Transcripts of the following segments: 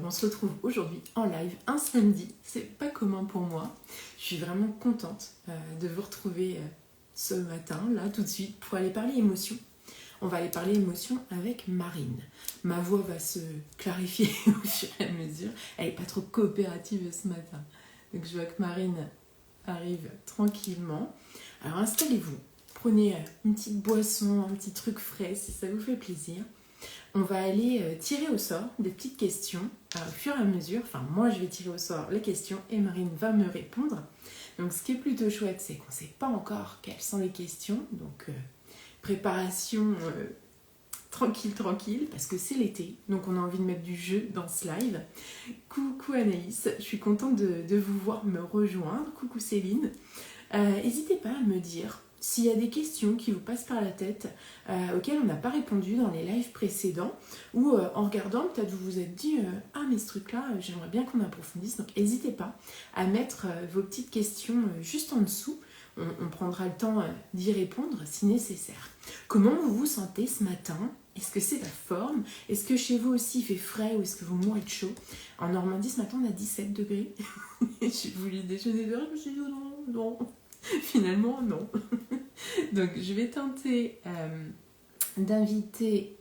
on se retrouve aujourd'hui en live, un samedi. C'est pas commun pour moi. Je suis vraiment contente de vous retrouver ce matin, là, tout de suite, pour aller parler émotions. On va aller parler émotions avec Marine. Ma voix va se clarifier au fur et à mesure. Elle n'est pas trop coopérative ce matin. Donc je vois que Marine arrive tranquillement. Alors installez-vous. Prenez une petite boisson, un petit truc frais si ça vous fait plaisir. On va aller tirer au sort des petites questions au fur et à mesure. Enfin, moi, je vais tirer au sort les questions et Marine va me répondre. Donc, ce qui est plutôt chouette, c'est qu'on ne sait pas encore quelles sont les questions. Donc, préparation tranquille, parce que c'est l'été. Donc, on a envie de mettre du jeu dans ce live. Coucou Anaïs, je suis contente de vous voir me rejoindre. Coucou Céline. N'hésitez pas à me dire s'il y a des questions qui vous passent par la tête, auxquelles on n'a pas répondu dans les lives précédents, ou en regardant, peut-être vous vous êtes dit « Ah, mais ce truc-là, j'aimerais bien qu'on approfondisse ». Donc n'hésitez pas à mettre vos petites questions juste en dessous. On prendra le temps d'y répondre si nécessaire. Comment vous vous sentez ce matin ? Est-ce que c'est la forme ? Est-ce que chez vous aussi il fait frais ou est-ce que vous mourrez de chaud ? En Normandie, ce matin, on a 17 degrés. J'ai voulu déjeuner dehors, je me suis dit « Non ». Finalement, non. Donc, je vais tenter d'inviter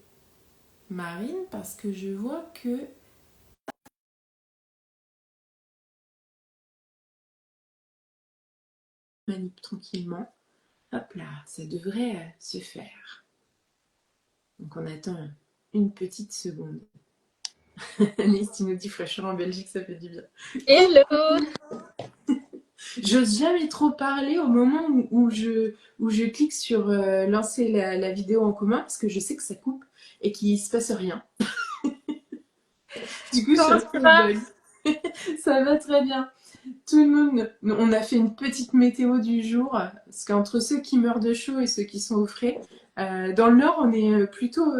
Marine parce que je vois que... Manip tranquillement. Hop là, ça devrait se faire. Donc, on attend une petite seconde. Alice, tu nous dis fraîcheur en Belgique, ça fait du bien. Hello! J'ose jamais trop parler au moment où je clique sur lancer la vidéo en commun parce que je sais que ça coupe et qu'il ne se passe rien. Du coup, je suis Comment un ça peu va? bug. Ça va très bien. Tout le monde, on a fait une petite météo du jour parce qu'entre ceux qui meurent de chaud et ceux qui sont au frais, dans le nord, on est plutôt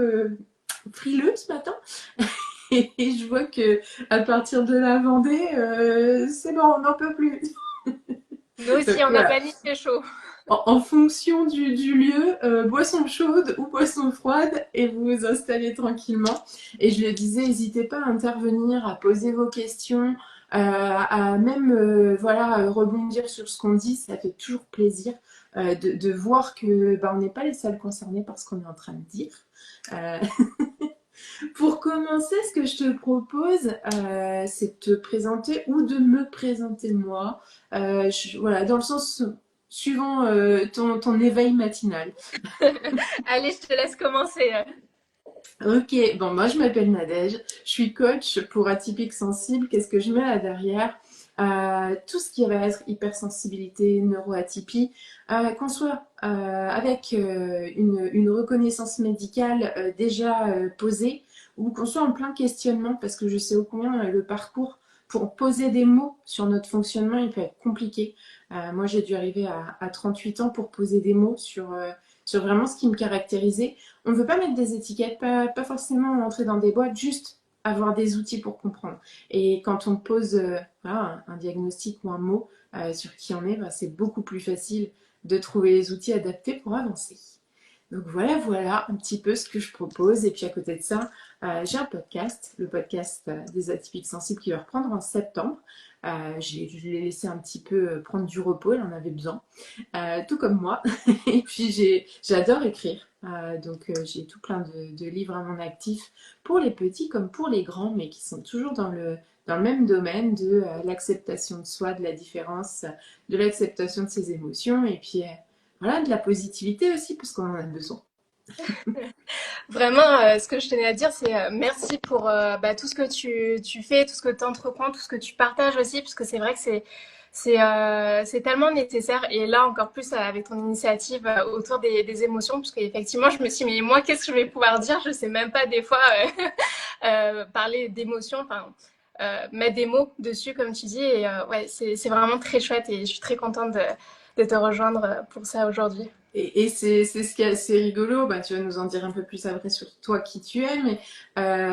frileux ce matin. Et je vois que à partir de la Vendée, c'est bon, on n'en peut plus. Nous aussi, Donc, on a voilà. paniqué chaud. En fonction du lieu, boisson chaude ou boisson froide, et vous vous installez tranquillement. Et je le disais, n'hésitez pas à intervenir, à poser vos questions, à même voilà, rebondir sur ce qu'on dit. Ça fait toujours plaisir de voir que on n'est pas les seuls concernés par ce qu'on est en train de dire. Euh, Pour commencer, ce que je te propose, c'est de te présenter ou de me présenter moi. Voilà, dans le sens suivant ton éveil matinal. Allez, je te laisse commencer. Ok, bon, moi je m'appelle Nadège, je suis coach pour atypique sensible. Qu'est-ce que je mets là derrière? Tout ce qui va être hypersensibilité, neuroatypie, qu'on soit avec une reconnaissance médicale déjà posée ou qu'on soit en plein questionnement parce que je sais au combien le parcours pour poser des mots sur notre fonctionnement il peut être compliqué. Moi j'ai dû arriver à 38 ans pour poser des mots sur vraiment ce qui me caractérisait. On ne veut pas mettre des étiquettes, pas forcément entrer dans des boîtes, juste avoir des outils pour comprendre. Et quand on pose voilà, un diagnostic ou un mot sur qui on est, c'est beaucoup plus facile de trouver les outils adaptés pour avancer. Donc voilà un petit peu ce que je propose. Et puis à côté de ça, j'ai un podcast, le podcast des atypiques sensibles qui va reprendre en septembre. Je l'ai laissé un petit peu prendre du repos, il en avait besoin, tout comme moi. Et puis j'adore écrire, donc j'ai tout plein de livres à mon actif pour les petits comme pour les grands, mais qui sont toujours dans le même domaine de l'acceptation de soi, de la différence, de l'acceptation de ses émotions et puis voilà, de la positivité aussi parce qu'on en a besoin. Vraiment, ce que je tenais à dire, c'est merci pour tout ce que tu fais, tout ce que tu entreprends, tout ce que tu partages aussi, parce que c'est vrai que c'est tellement nécessaire. Et là, encore plus avec ton initiative autour des émotions, parce qu'effectivement, je me suis dit, mais moi, qu'est-ce que je vais pouvoir dire? Je sais même pas des fois parler d'émotions, enfin, mettre des mots dessus, comme tu dis. Et ouais, c'est vraiment très chouette et je suis très contente de te rejoindre pour ça aujourd'hui. Et c'est ce qui est assez rigolo, tu vas nous en dire un peu plus après sur toi qui tu es, mais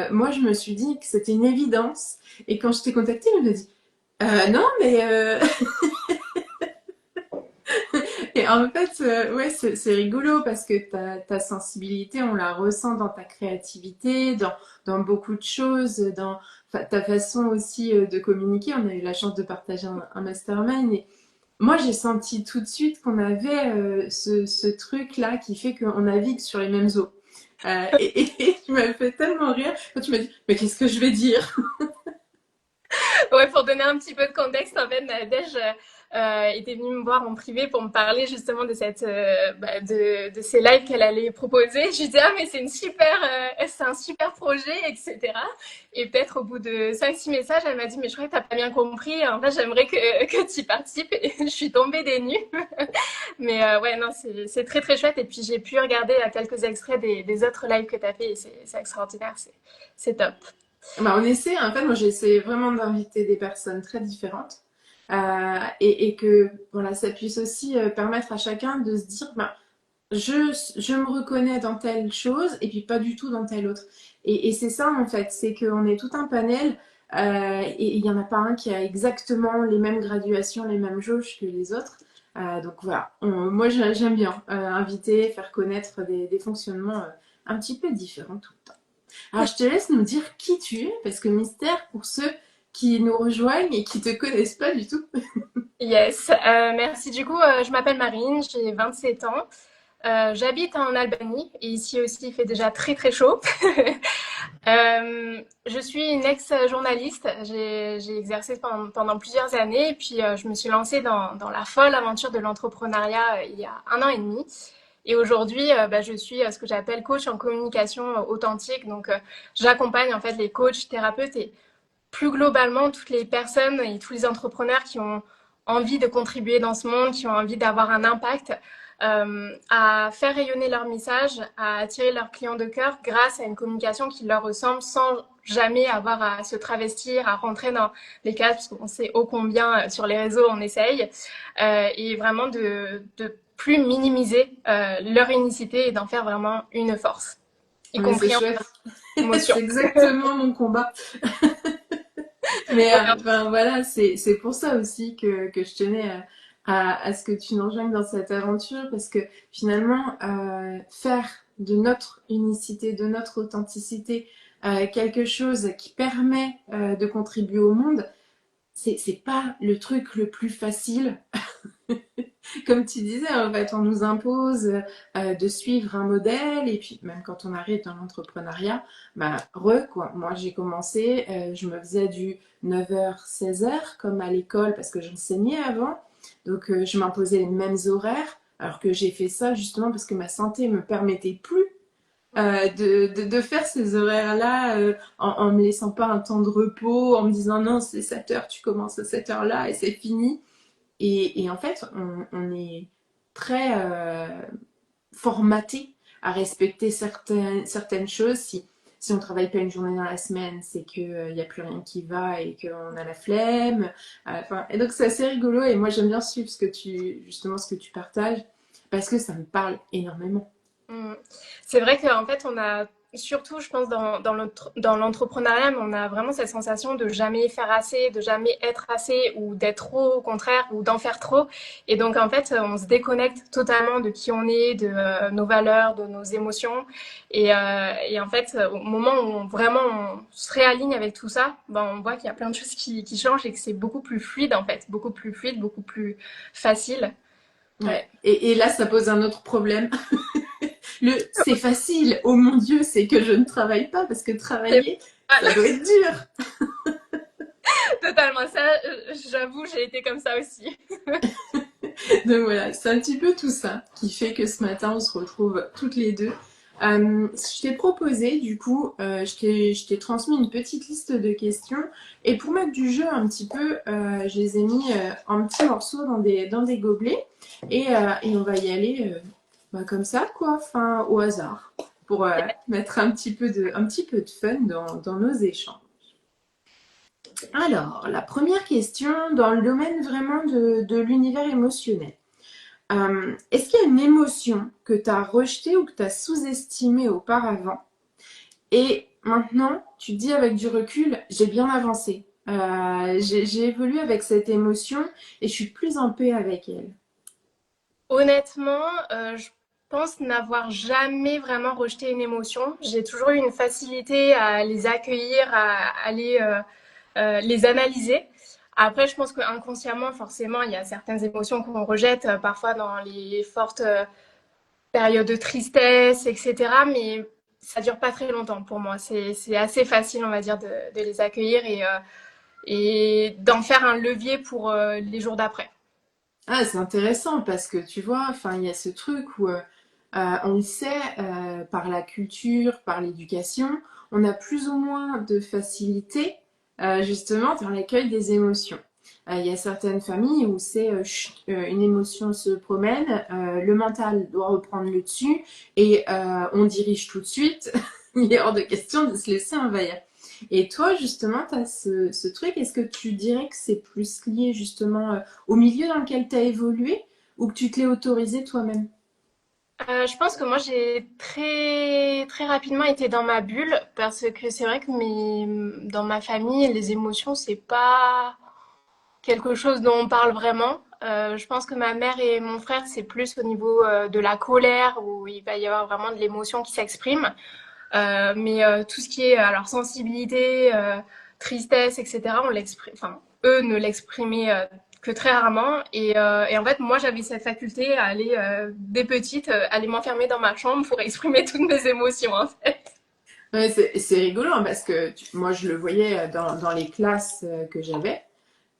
moi je me suis dit que c'était une évidence. Et quand je t'ai contactée, je me dit non, mais Et en fait, ouais, c'est rigolo parce que ta sensibilité, on la ressent dans ta créativité, dans beaucoup de choses, dans ta façon aussi de communiquer. On a eu la chance de partager un mastermind et moi, j'ai senti tout de suite qu'on avait ce truc-là qui fait qu'on navigue sur les mêmes eaux. Et tu m'as fait tellement rire quand tu m'as dit, mais qu'est-ce que je vais dire? Ouais, pour donner un petit peu de contexte, en fait, Nadège était venue me voir en privé pour me parler justement de de ces lives qu'elle allait proposer. Je lui disais, ah, mais c'est un super projet, etc. Et peut-être au bout de 5 6 messages, elle m'a dit, mais je crois que t'as pas bien compris. En fait, j'aimerais que tu y participes. Et je suis tombée des nues. Mais ouais, non, c'est très très chouette. Et puis j'ai pu regarder quelques extraits des autres lives que t'as fait et c'est extraordinaire. C'est top. Bah, on essaie, en fait, moi j'ai essayé vraiment d'inviter des personnes très différentes et que voilà, ça puisse aussi permettre à chacun de se dire, bah, je me reconnais dans telle chose et puis pas du tout dans telle autre. Et c'est ça en fait, c'est qu'on est tout un panel et il n'y en a pas un qui a exactement les mêmes graduations, les mêmes jauges que les autres. Donc voilà, moi j'aime bien inviter, faire connaître des fonctionnements un petit peu différents tout le temps. Alors je te laisse nous dire qui tu es, parce que mystère pour ceux qui nous rejoignent et qui te connaissent pas du tout. Yes, merci. Du coup, je m'appelle Marine, j'ai 27 ans. J'habite en Albanie et ici aussi il fait déjà très très chaud. Je suis une ex-journaliste. J'ai exercé pendant plusieurs années et puis je me suis lancée dans la folle aventure de l'entrepreneuriat il y a 1 an et demi. Et aujourd'hui, je suis ce que j'appelle coach en communication authentique. Donc, j'accompagne en fait les coachs, thérapeutes et plus globalement toutes les personnes et tous les entrepreneurs qui ont envie de contribuer dans ce monde, qui ont envie d'avoir un impact, à faire rayonner leur message, à attirer leurs clients de cœur grâce à une communication qui leur ressemble sans jamais avoir à se travestir, à rentrer dans les cases, parce qu'on sait ô combien sur les réseaux on essaye, et vraiment de plus minimiser leur unicité et d'en faire vraiment une force, y Mais c'est compris en chouette, émotion. c'est exactement mon combat. Mais enfin voilà, c'est pour ça aussi que je tenais à ce que tu nous rejoignes dans cette aventure, parce que finalement, faire de notre unicité, de notre authenticité, quelque chose qui permet de contribuer au monde, c'est pas le truc le plus facile. Comme tu disais, en fait, on nous impose de suivre un modèle et puis même quand on arrive dans l'entrepreneuriat, bah, quoi. Moi, j'ai commencé, je me faisais du 9h-16h comme à l'école parce que j'enseignais avant. Donc, je m'imposais les mêmes horaires alors que j'ai fait ça justement parce que ma santé me permettait plus de faire ces horaires-là en me laissant pas un temps de repos, en me disant non, c'est 7h, tu commences à cette heure-là et c'est fini. Et en fait, on est très formaté à respecter certaines choses. Si on travaille pas une journée dans la semaine, c'est qu'il n'y a plus rien qui va et qu'on a la flemme. Enfin, et donc c'est assez rigolo et moi j'aime bien suivre justement ce que tu partages parce que ça me parle énormément. Mm. C'est vrai qu'en fait, on a surtout, je pense, dans l'entrepreneuriat, mais on a vraiment cette sensation de jamais faire assez, de jamais être assez, ou d'être trop, au contraire, ou d'en faire trop. Et donc, en fait, on se déconnecte totalement de qui on est, de nos valeurs, de nos émotions. Et en fait, au moment où vraiment on se réaligne avec tout ça, ben, on voit qu'il y a plein de choses qui changent et que c'est beaucoup plus fluide, en fait, beaucoup plus fluide, beaucoup plus facile. Ouais. Ouais. Et là, ça pose un autre problème. C'est facile. Oh mon Dieu, c'est que je ne travaille pas parce que C'est travailler, pas ça doit être dur. totalement ça, j'avoue, j'ai été comme ça aussi. Donc voilà, c'est un petit peu tout ça qui fait que ce matin, on se retrouve toutes les deux. Je t'ai proposé, du coup, je t'ai transmis une petite liste de questions. Et pour mettre du jeu un petit peu, je les ai mis en petits morceaux dans des gobelets. Et on va y aller bah, comme ça, quoi, enfin, au hasard, pour mettre un petit peu de fun dans nos échanges. Alors, la première question, dans le domaine vraiment de l'univers émotionnel. Est-ce qu'il y a une émotion que tu as rejetée ou que tu as sous-estimée auparavant et maintenant tu te dis avec du recul, j'ai bien avancé. J'ai évolué avec cette émotion et je suis plus en paix avec elle. Honnêtement, je pense n'avoir jamais vraiment rejeté une émotion. J'ai toujours eu une facilité à les accueillir, à les analyser. Après, je pense qu'inconsciemment, forcément, il y a certaines émotions qu'on rejette, parfois dans les fortes périodes de tristesse, etc. Mais ça dure pas très longtemps pour moi. C'est assez facile, on va dire, de les accueillir et d'en faire un levier pour les jours d'après. Ah, c'est intéressant parce que tu vois, enfin, il y a ce truc où on le sait par la culture, par l'éducation, on a plus ou moins de facilité justement dans l'accueil des émotions. Il y a certaines familles où c'est une émotion se promène, le mental doit reprendre le dessus et on dirige tout de suite. Il est hors de question de se laisser envahir. Et toi, justement, tu as ce truc, est-ce que tu dirais que c'est plus lié justement au milieu dans lequel tu as évolué ou que tu te l'es autorisé toi-même? Je pense que moi j'ai très rapidement été dans ma bulle parce que c'est vrai que dans ma famille les émotions c'est pas quelque chose dont on parle vraiment. Je pense que ma mère et mon frère c'est plus au niveau de la colère où il va y avoir vraiment de l'émotion qui s'exprime. Mais tout ce qui est alors sensibilité, tristesse, etc. On l'exprime, enfin eux ne l'exprimaient que très rarement. Et en fait, moi j'avais cette faculté à aller dès petite, aller m'enfermer dans ma chambre pour exprimer toutes mes émotions en fait. Ouais, c'est rigolo hein, parce que moi je le voyais dans les classes que j'avais.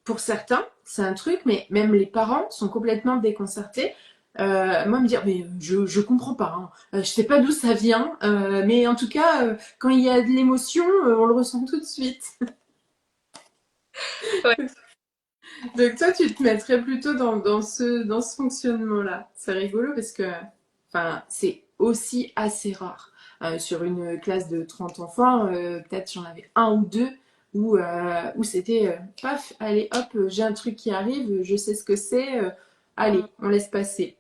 Pour certains, c'est un truc, mais même les parents sont complètement déconcertés. Moi, me dire, mais je comprends pas, hein. Je sais pas d'où ça vient, mais en tout cas, quand il y a de l'émotion, on le ressent tout de suite. Ouais. Donc toi, tu te mettrais plutôt dans ce fonctionnement-là. C'est rigolo parce que, enfin, c'est aussi assez rare. Sur une classe de 30 enfants, peut-être j'en avais un ou deux où c'était paf, allez hop, j'ai un truc qui arrive, je sais ce que c'est, allez, on laisse passer.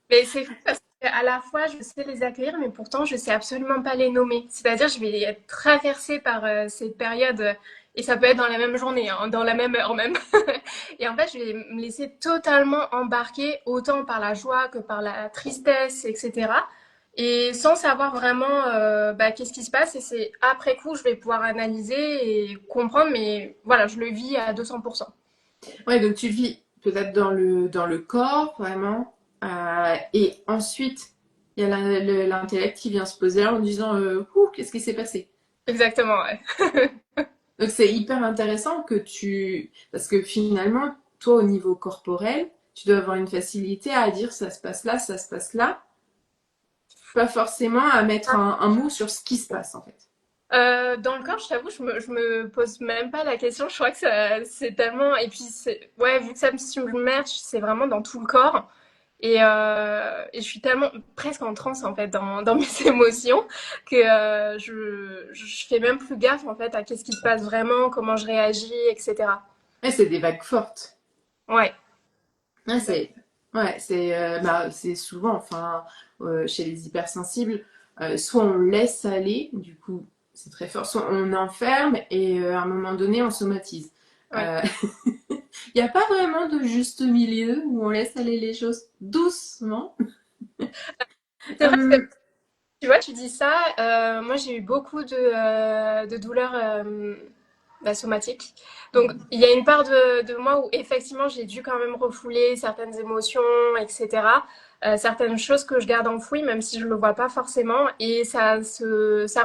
Mais c'est fou parce qu'à la fois, je sais les accueillir, mais pourtant, je sais absolument pas les nommer. C'est-à-dire, je vais être traversée par cette période, et ça peut être dans la même journée, hein, dans la même heure même. Et en fait, je vais me laisser totalement embarquer, autant par la joie que par la tristesse, etc. Et sans savoir vraiment bah, qu'est-ce qui se passe. Et c'est après coup, je vais pouvoir analyser et comprendre, mais voilà, je le vis à 200%. Ouais, donc tu vis peut-être dans le corps, vraiment, et ensuite, il y a l'intellect qui vient se poser là en disant, ouh, qu'est-ce qui s'est passé? Exactement, ouais. Donc c'est hyper intéressant que tu... Parce que finalement, toi, au niveau corporel, tu dois avoir une facilité à dire ça se passe là, pas forcément à mettre un mot sur ce qui se passe en fait. Dans le corps, je t'avoue, je me pose même pas la question. Je crois que c'est tellement. Et puis, ouais, vu que ça me submerge, c'est vraiment dans tout le corps. Et je suis tellement presque en transe en fait dans mes émotions que je fais même plus gaffe en fait à qu'est-ce qui se passe vraiment, comment je réagis, etc. Ouais, c'est des vagues fortes. Ouais, Ouais, exact. c'est souvent, enfin, chez les hypersensibles, soit on laisse aller, du coup, c'est très fort, soit on enferme et à un moment donné, on somatise. Ouais. Euh, Il n'y a pas vraiment de juste milieu où on laisse aller les choses doucement. C'est vrai que Euh, tu vois, tu dis ça. Moi, j'ai eu beaucoup de douleurs bah, somatiques. Donc, il y a une part de moi où effectivement, j'ai dû quand même refouler certaines émotions, etc. Certaines choses que je garde enfouies, même si je le vois pas forcément, et ça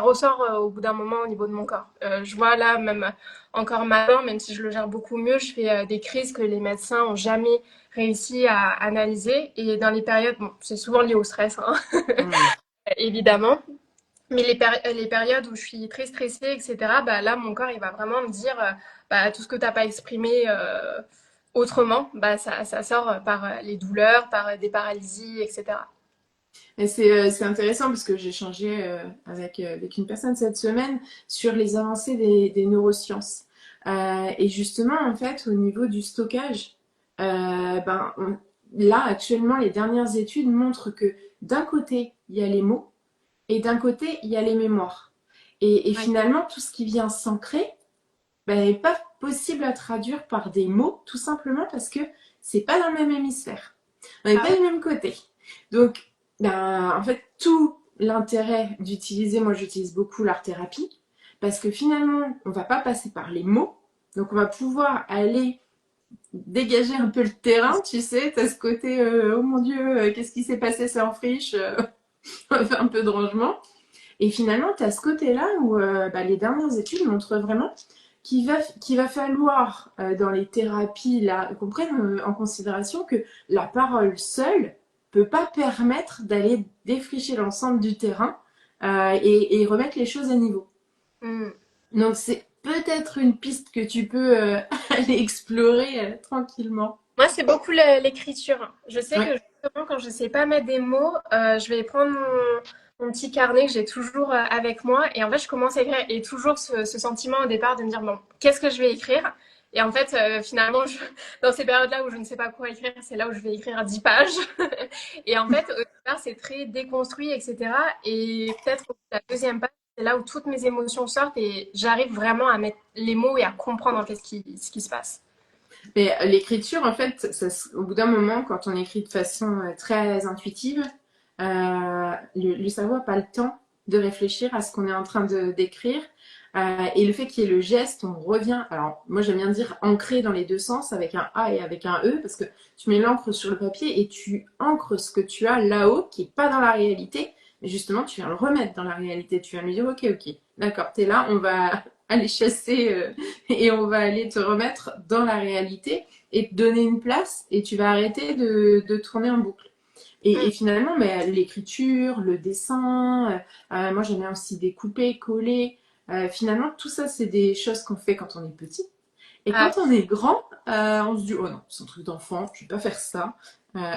ressort au bout d'un moment au niveau de mon corps. Je vois là même encore maintenant, même si je le gère beaucoup mieux, je fais des crises que les médecins ont jamais réussi à analyser. Et dans les périodes, bon, c'est souvent lié au stress, hein, hmm. évidemment. Mais les périodes où je suis très stressée, etc., bah là, mon corps, il va vraiment me dire bah, tout ce que tu n'as pas exprimé autrement, bah, ça sort par les douleurs, par des paralysies, etc. Et c'est intéressant parce que j'ai échangé avec une personne cette semaine sur les avancées des neurosciences. Et justement, en fait, au niveau du stockage, là, actuellement, les dernières études montrent que d'un côté, il y a les mots et d'un côté, il y a les mémoires. Et Ouais. finalement, tout ce qui vient s'ancrer n'est pas possible à traduire par des mots, tout simplement parce que c'est pas dans le même hémisphère. On n'est Ah pas ouais. du même côté. Donc, ben, en fait, tout l'intérêt d'utiliser, moi j'utilise beaucoup l'art-thérapie, parce que finalement, on va pas passer par les mots, donc on va pouvoir aller dégager un peu le terrain, tu sais, t'as ce côté, oh mon Dieu, qu'est-ce qui s'est passé, c'est en friche, on va faire un peu de rangement. Et finalement, tu as ce côté-là où bah, les dernières études montrent vraiment qu'il va falloir, dans les thérapies, là, qu'on prenne en considération que la parole seule peut pas permettre d'aller défricher l'ensemble du terrain et remettre les choses à niveau. Hmm. Donc c'est peut-être une piste que tu peux aller explorer tranquillement. Moi, c'est beaucoup l'écriture. Je sais que Ouais. justement, quand je sais pas mettre des mots, je vais prendre mon petit carnet que j'ai toujours avec moi. Et en fait, je commence à écrire. Et toujours ce sentiment au départ de me dire, bon, qu'est-ce que je vais écrire? Et en fait, finalement, dans ces périodes-là où je ne sais pas quoi écrire, c'est là où je vais écrire 10 pages. Et en fait, au départ, c'est très déconstruit, etc. Et peut-être la deuxième page, c'est là où toutes mes émotions sortent et j'arrive vraiment à mettre les mots et à comprendre en fait ce qui se passe. Mais l'écriture, en fait, au bout d'un moment, quand on écrit de façon très intuitive, le cerveau n'a pas le temps de réfléchir à ce qu'on est en train de d'écrire. Et le fait qu'il y ait le geste, on revient. Alors, moi, j'aime bien dire ancrer dans les deux sens, avec un A et avec un E, parce que tu mets l'encre sur le papier et tu ancres ce que tu as là-haut, qui est pas dans la réalité. Mais justement, tu viens le remettre dans la réalité. Tu viens lui dire, ok, ok, d'accord, t'es là, on va aller chasser et on va aller te remettre dans la réalité et te donner une place et tu vas arrêter de tourner en boucle. Et finalement, mais, l'écriture, le dessin, moi j'aime bien aussi découper, coller. Finalement, tout ça, c'est des choses qu'on fait quand on est petit. Et Ah, quand on est grand, on se dit, oh non, c'est un truc d'enfant, je vais pas faire ça. Euh,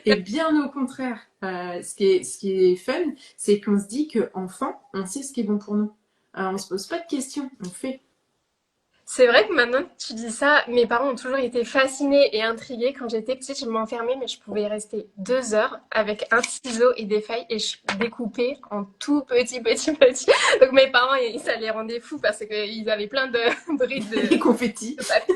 et bien au contraire, ce qui est fun, c'est qu'on se dit qu'enfant, on sait ce qui est bon pour nous. On se pose pas de questions, on fait. c'est vrai que maintenant que tu dis ça, mes parents ont toujours été fascinés et intrigués. Quand j'étais petite, je m'enfermais, mais je pouvais y rester 2 heures avec un ciseau et des feuilles et je découpais en tout petit. Donc mes parents, ça les rendait fous parce qu'ils avaient plein de brides Les confettis. de papier.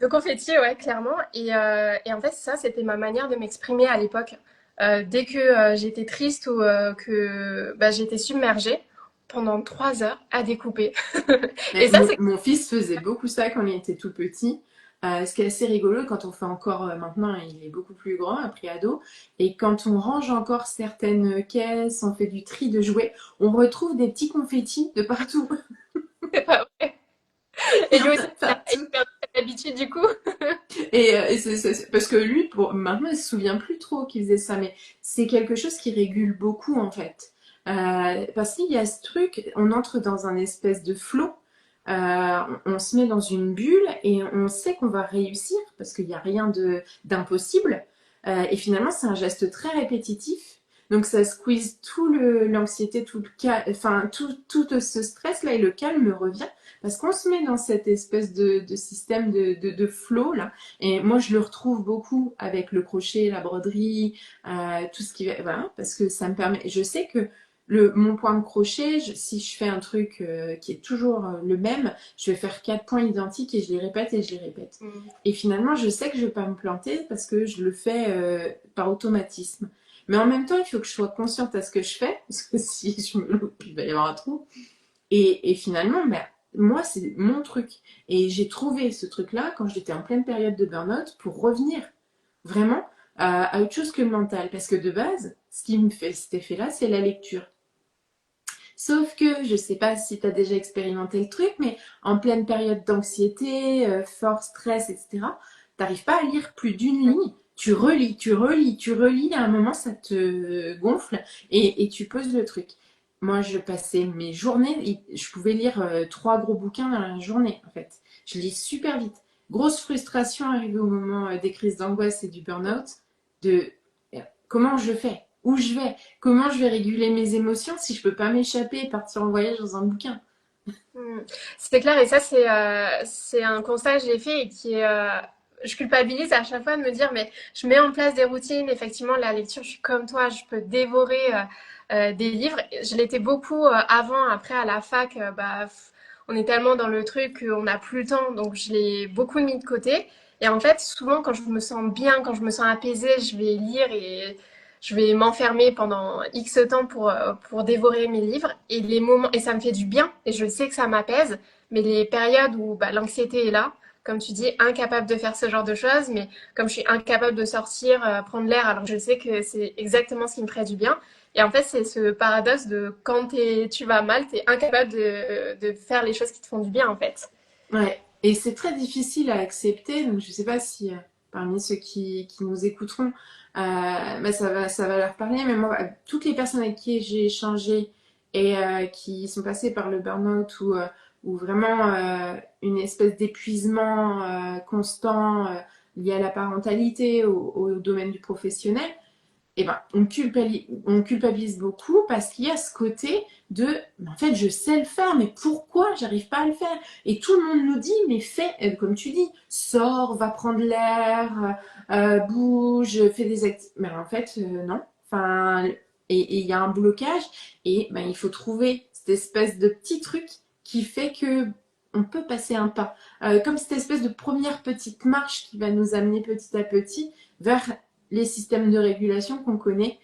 De confetti, ouais, clairement. Et en fait, ça, c'était ma manière de m'exprimer à l'époque. Dès que j'étais triste ou que bah, j'étais submergée, pendant 3 heures à découper. Et Mais ça, c'est mon fils faisait beaucoup ça quand il était tout petit. Ce qui est assez rigolo quand on fait encore, maintenant il est beaucoup plus grand, après ado, et quand on range encore certaines caisses, on fait du tri de jouets, on retrouve des petits confettis de partout. pas vrai. Il Et y lui en aussi, a il a partout. perdu cette habitude du coup. Parce que lui, maintenant, il se souvient plus trop qu'il faisait ça, mais c'est quelque chose qui régule beaucoup en fait. Parce qu'il y a ce truc, on entre dans un espèce de flot, on se met dans une bulle et on sait qu'on va réussir parce qu'il n'y a rien d'impossible. Et finalement, c'est un geste très répétitif. Donc ça squeeze l'anxiété, enfin tout ce stress-là et le calme revient parce qu'on se met dans cette espèce de système de flow là. Et moi, je le retrouve beaucoup avec le crochet, la broderie, tout ce qui va, voilà, parce que ça me permet. Je sais que mon point de crochet, si je fais un truc qui est toujours le même, je vais faire 4 points identiques et je les répète et je les répète. Mm. Et finalement, je sais que je vais pas me planter parce que je le fais par automatisme. Mais en même temps, il faut que je sois consciente à ce que je fais, parce que si je me loupe, il va y avoir un trou. Et finalement, bah, moi, c'est mon truc. Et j'ai trouvé ce truc-là quand j'étais en pleine période de burn-out pour revenir vraiment à autre chose que le mental. Parce que de base, ce qui me fait cet effet-là, c'est la lecture. Sauf que, je sais pas si tu as déjà expérimenté le truc, mais en pleine période d'anxiété, fort stress, etc., t'arrives pas à lire plus d'une ligne. Tu relis, tu relis, tu relis, à un moment ça te gonfle et tu poses le truc. Moi, je passais mes journées, je pouvais lire 3 gros bouquins dans la journée, en fait. Je lis super vite. Grosse frustration arrivée au moment des crises d'angoisse et du burn-out, de comment je fais, où je vais, comment je vais réguler mes émotions si je peux pas m'échapper et partir en voyage dans un bouquin. Mm. C'est clair, et ça, c'est un constat que j'ai fait et qui est. Je culpabilise à chaque fois de me dire, mais je mets en place des routines. Effectivement, la lecture, je suis comme toi, je peux dévorer des livres. Je l'étais beaucoup avant, après à la fac, on est tellement dans le truc qu'on n'a plus le temps, donc je l'ai beaucoup mis de côté. Et en fait, souvent, quand je me sens bien, quand je me sens apaisée, je vais lire et je vais m'enfermer pendant X temps pour dévorer mes livres. Et les moments, et ça me fait du bien, et je sais que ça m'apaise. Mais les périodes où bah, l'anxiété est là, comme tu dis, incapable de faire ce genre de choses, mais comme je suis incapable de sortir, prendre l'air, alors je sais que c'est exactement ce qui me ferait du bien. Et en fait, c'est ce paradoxe de quand tu vas mal, tu es incapable de faire les choses qui te font du bien, en fait. Ouais, et c'est très difficile à accepter, donc je sais pas si parmi ceux qui nous écouteront, bah, ça va leur parler, mais moi, toutes les personnes avec qui j'ai échangé et qui sont passées par le burn-out ou vraiment une espèce d'épuisement constant lié à la parentalité, au domaine du professionnel, eh ben, on culpabilise beaucoup parce qu'il y a ce côté de, mais en fait, je sais le faire, mais pourquoi j'arrive pas à le faire? Et tout le monde nous dit, mais fais, comme tu dis, sors, va prendre l'air, bouge, fais des activités. Mais en fait, non. Enfin, et il y a un blocage, et ben, il faut trouver cette espèce de petit truc qui fait que on peut passer un pas. Comme cette espèce de première petite marche qui va nous amener petit à petit vers les systèmes de régulation qu'on connaît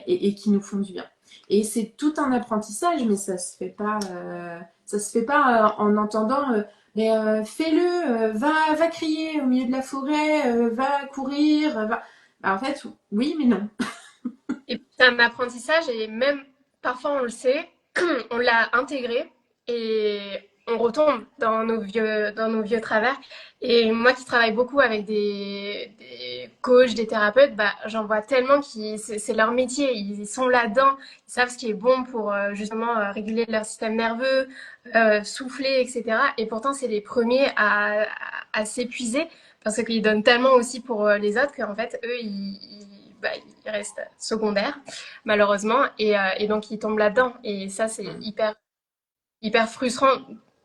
et qui nous font du bien. Et c'est tout un apprentissage, mais ça se fait pas en entendant. Mais fais-le, va crier au milieu de la forêt, va courir, va. Bah, en fait, oui, mais non. Et c'est un apprentissage et même parfois on le sait, on l'a intégré et on retombe dans nos vieux travers. Et moi qui travaille beaucoup avec des coachs, des thérapeutes, bah, j'en vois tellement qui c'est leur métier, ils sont là-dedans, ils savent ce qui est bon pour justement réguler leur système nerveux, souffler, etc. Et pourtant c'est les premiers à s'épuiser parce qu'ils donnent tellement aussi pour les autres qu'en fait eux bah, il reste secondaire, malheureusement, et donc il tombe là-dedans. Et ça, c'est hyper frustrant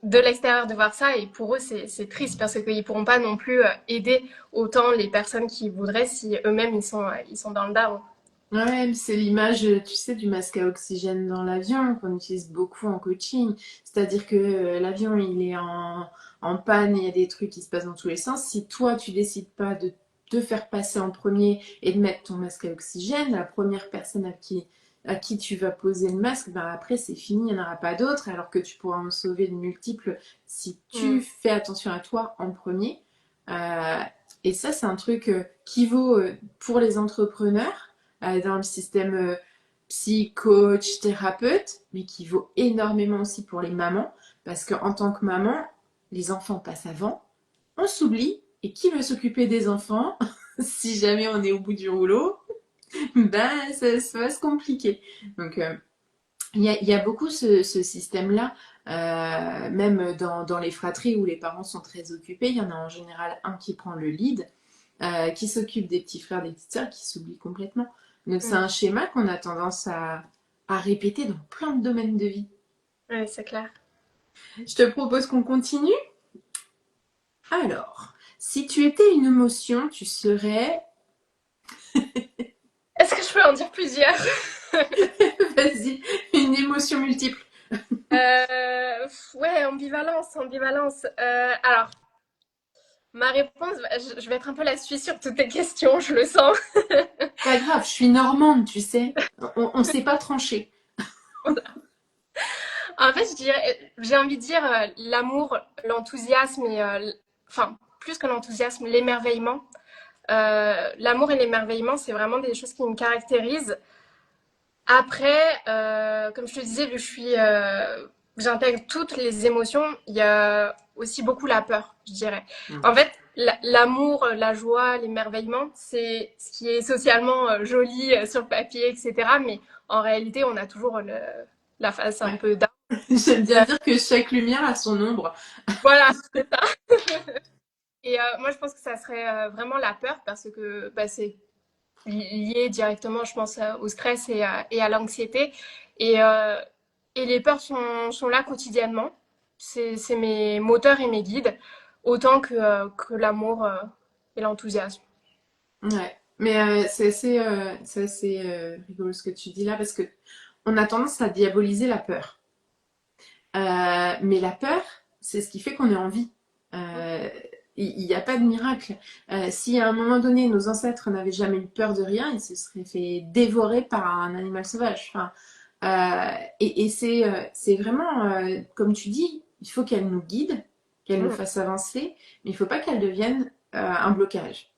de l'extérieur de voir ça, et pour eux, c'est triste parce qu'ils ne pourront pas non plus aider autant les personnes qui voudraient si eux-mêmes ils sont dans le down. Ouais, c'est l'image, tu sais, du masque à oxygène dans l'avion qu'on utilise beaucoup en coaching. C'est-à-dire que l'avion, il est en panne, il y a des trucs qui se passent dans tous les sens. Si toi, tu décides pas de te faire passer en premier et de mettre ton masque à oxygène, la première personne à qui tu vas poser le masque, ben après, c'est fini, il n'y en aura pas d'autres, alors que tu pourras en sauver de multiples si tu Mm. fais attention à toi en premier. Euh, et ça, c'est un truc qui vaut pour les entrepreneurs dans le système psy, coach, thérapeute, mais qui vaut énormément aussi pour les mamans, parce qu'en tant que maman, les enfants passent avant, on s'oublie, et qui veut s'occuper des enfants si jamais on est au bout du rouleau? Ben, ça va se compliquer. Donc, il y a beaucoup ce système-là, même dans les fratries où les parents sont très occupés, il y en a en général un qui prend le lead, qui s'occupe des petits frères, des petites sœurs, qui s'oublie complètement. Donc c'est Mm. un schéma qu'on a tendance à répéter dans plein de domaines de vie. Ouais, c'est clair. Je te propose qu'on continue. Alors, si tu étais une émotion, tu serais... Est-ce que je peux en dire plusieurs? Vas-y, une émotion multiple. Ouais, ambivalence, ambivalence. Alors, ma réponse, je vais être un peu la suisse sur toutes tes questions, je le sens. Pas grave, je suis normande, tu sais. On sait pas trancher. En fait, j'ai envie de dire l'amour, l'enthousiasme enfin, plus que l'enthousiasme, l'émerveillement. L'amour et l'émerveillement, c'est vraiment des choses qui me caractérisent. Après, comme je te disais, vu que j'intègre toutes les émotions, il y a aussi beaucoup la peur, je dirais. En fait, l'amour, la joie, l'émerveillement, c'est ce qui est socialement joli sur le papier, etc. Mais en réalité, on a toujours la face un Ouais. peu down. J'aime bien dire que chaque lumière a son ombre. Voilà, c'est ça. Et moi, je pense que ça serait vraiment la peur parce que bah, c'est lié directement, je pense, au stress et à l'anxiété. Et, euh, et les peurs sont là quotidiennement. C'est mes moteurs et mes guides, autant que l'amour et l'enthousiasme. Ouais. Mais c'est assez rigolo ce que tu dis là, parce que on a tendance à diaboliser la peur. Mais la peur, c'est ce qui fait qu'on est en vie. Euh, il n'y a pas de miracle. Si à un moment donné, nos ancêtres n'avaient jamais eu peur de rien, ils se seraient fait dévorer par un animal sauvage. Enfin, et c'est vraiment, comme tu dis, il faut qu'elle nous guide, qu'elle nous Mm. fasse avancer, mais il ne faut pas qu'elle devienne un blocage.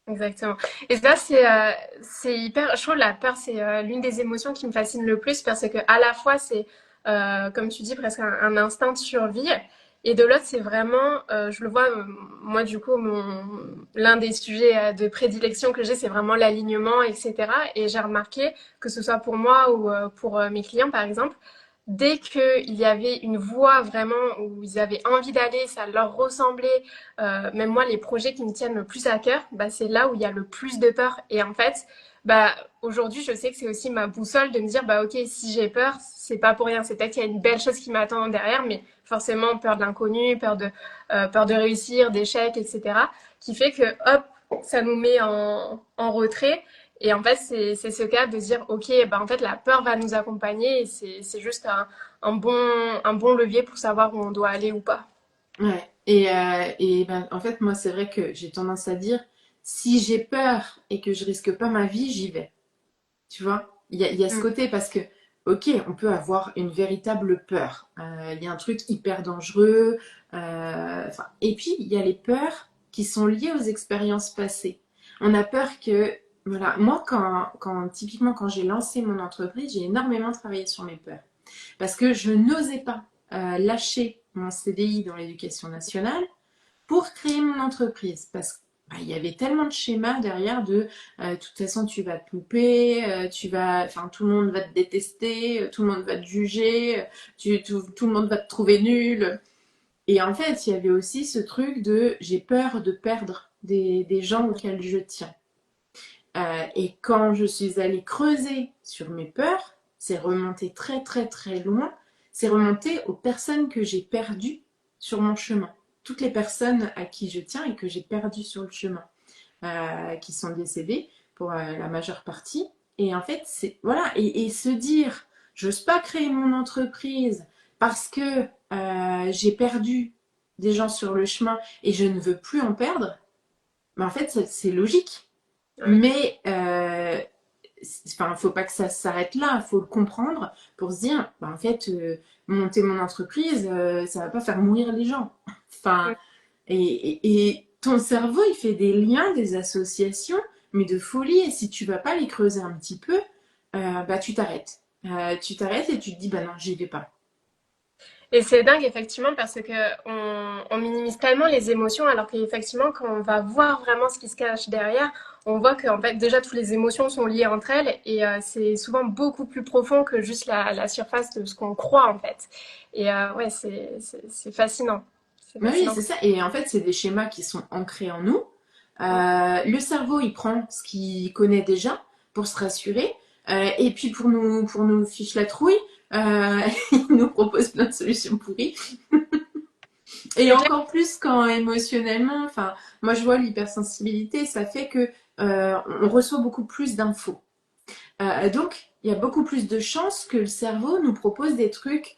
Exactement. Et ça, c'est hyper. Je trouve la peur, c'est l'une des émotions qui me fascine le plus parce que à la fois, c'est, comme tu dis, presque un instinct de survie. Et de l'autre, c'est vraiment, je le vois, moi, du coup, l'un des sujets de prédilection que j'ai, c'est vraiment l'alignement, etc. Et j'ai remarqué que ce soit pour moi ou pour mes clients, par exemple, dès qu'il y avait une voie vraiment où ils avaient envie d'aller, ça leur ressemblait, même moi, les projets qui me tiennent le plus à cœur, bah, c'est là où il y a le plus de peur. Et en fait, bah, aujourd'hui, je sais que c'est aussi ma boussole de me dire, bah, ok, si j'ai peur, c'est pas pour rien. C'est peut-être qu'il y a une belle chose qui m'attend derrière, mais forcément, peur de l'inconnu, peur de réussir, d'échec, etc., qui fait que, hop, ça nous met en retrait. Et en fait, c'est ce cas de dire, ok, bah, en fait, la peur va nous accompagner et c'est juste un bon levier pour savoir où on doit aller ou pas. Ouais. Et ben, en fait, moi, c'est vrai que j'ai tendance à dire, si j'ai peur et que je risque pas ma vie, j'y vais. Tu vois, il y a ce Mm. côté parce que, ok, on peut avoir une véritable peur. Il y a un truc hyper dangereux. Et puis, il y a les peurs qui sont liées aux expériences passées. On a peur que, voilà, moi, typiquement, quand j'ai lancé mon entreprise, j'ai énormément travaillé sur mes peurs. Parce que je n'osais pas lâcher mon CDI dans l'éducation nationale pour créer mon entreprise. Parce qu'il y avait tellement de schémas derrière de toute façon tu vas te louper, enfin tout le monde va te détester, tout le monde va te juger, tout le monde va te trouver nul. Et en fait, il y avait aussi ce truc de j'ai peur de perdre des gens auxquels je tiens. Et quand je suis allée creuser sur mes peurs, c'est remonté très très très loin, c'est remonté aux personnes que j'ai perdues sur mon chemin. Toutes les personnes à qui je tiens et que j'ai perdues sur le chemin, qui sont décédées pour la majeure partie. Et en fait, c'est voilà, et se dire, j'ose pas créer mon entreprise parce que j'ai perdu des gens sur le chemin et je ne veux plus en perdre, mais en fait, c'est logique. Ouais. Mais enfin, faut pas que ça s'arrête là. Il faut le comprendre pour se dire, bah, en fait, monter mon entreprise, ça va pas faire mourir les gens. Enfin, Mm. et ton cerveau, il fait des liens, des associations, mais de folie. Et si tu vas pas les creuser un petit peu, bah tu t'arrêtes. Tu t'arrêtes et tu te dis, bah non, j'y vais pas. Et c'est dingue, effectivement, parce que on minimise tellement les émotions, alors qu'effectivement, quand on va voir vraiment ce qui se cache derrière, on voit que, en fait, déjà, toutes les émotions sont liées entre elles, et c'est souvent beaucoup plus profond que juste la surface de ce qu'on croit, en fait. Et ouais, c'est fascinant. C'est Mais oui, fascinant. c'est ça. Et en fait, c'est des schémas qui sont ancrés en nous. Mm. Le cerveau, il prend ce qu'il connaît déjà pour se rassurer. Et puis pour nous fiche la trouille, il nous propose plein de solutions pourries. Et C'est clair. encore plus quand émotionnellement, enfin, moi je vois l'hypersensibilité, ça fait que on reçoit beaucoup plus d'infos. Donc, il y a beaucoup plus de chances que le cerveau nous propose des trucs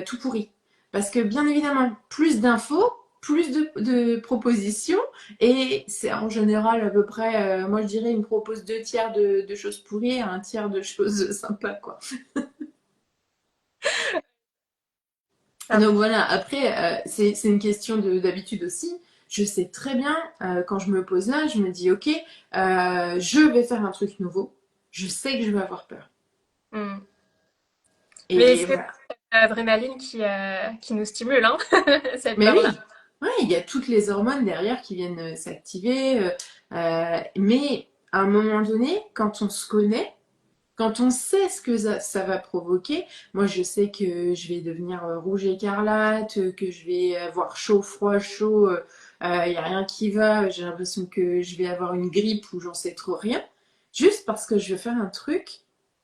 tout pourris. Parce que bien évidemment, plus d'infos, plus de propositions, et c'est en général à peu près, moi je dirais, il me propose deux tiers de choses pourries et un tiers de choses sympas, quoi. Ah, Donc voilà, après, c'est une question d'habitude aussi. Je sais très bien, quand je me pose là, je me dis, ok, je vais faire un truc nouveau. Je sais que je vais avoir peur. mm. Mais Et c'est voilà. l'adrénaline qui nous stimule, hein, cette Mais peur-là. oui, ouais, il y a toutes les hormones derrière qui viennent s'activer. Mais à un moment donné, quand on se connaît, quand on sait ce que ça va provoquer, moi je sais que je vais devenir rouge écarlate, que je vais avoir chaud, froid, chaud, il n'y a rien qui va, j'ai l'impression que je vais avoir une grippe ou j'en sais trop rien, juste parce que je veux faire un truc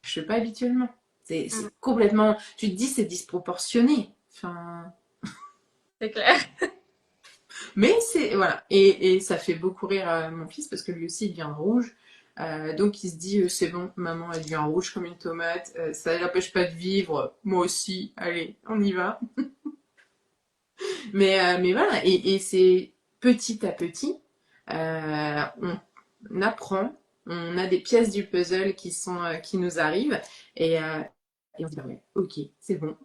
que je fais pas habituellement. Mm. C'est complètement, tu te dis c'est disproportionné. Enfin, C'est clair. mais c'est voilà, et ça fait beaucoup rire à mon fils parce que lui aussi il devient rouge. Donc il se dit c'est bon, maman elle devient rouge comme une tomate, ça ne l'empêche pas de vivre, moi aussi, allez, on y va. Mais voilà, et c'est petit à petit, on apprend, on a des pièces du puzzle qui nous arrivent et on se dit, bah ouais, ok, c'est bon.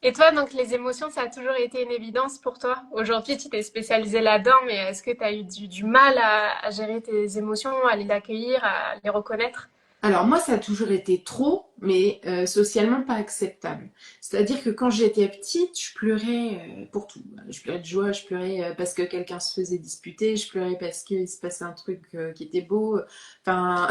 Et toi, donc les émotions, ça a toujours été une évidence pour toi? Aujourd'hui, tu t'es spécialisée là-dedans, mais est-ce que tu as eu du mal à gérer tes émotions, à les accueillir, à les reconnaître? Alors moi, ça a toujours été trop, mais socialement pas acceptable. C'est-à-dire que quand j'étais petite, je pleurais pour tout. Je pleurais de joie, je pleurais parce que quelqu'un se faisait disputer, je pleurais parce qu'il se passait un truc qui était beau. Enfin,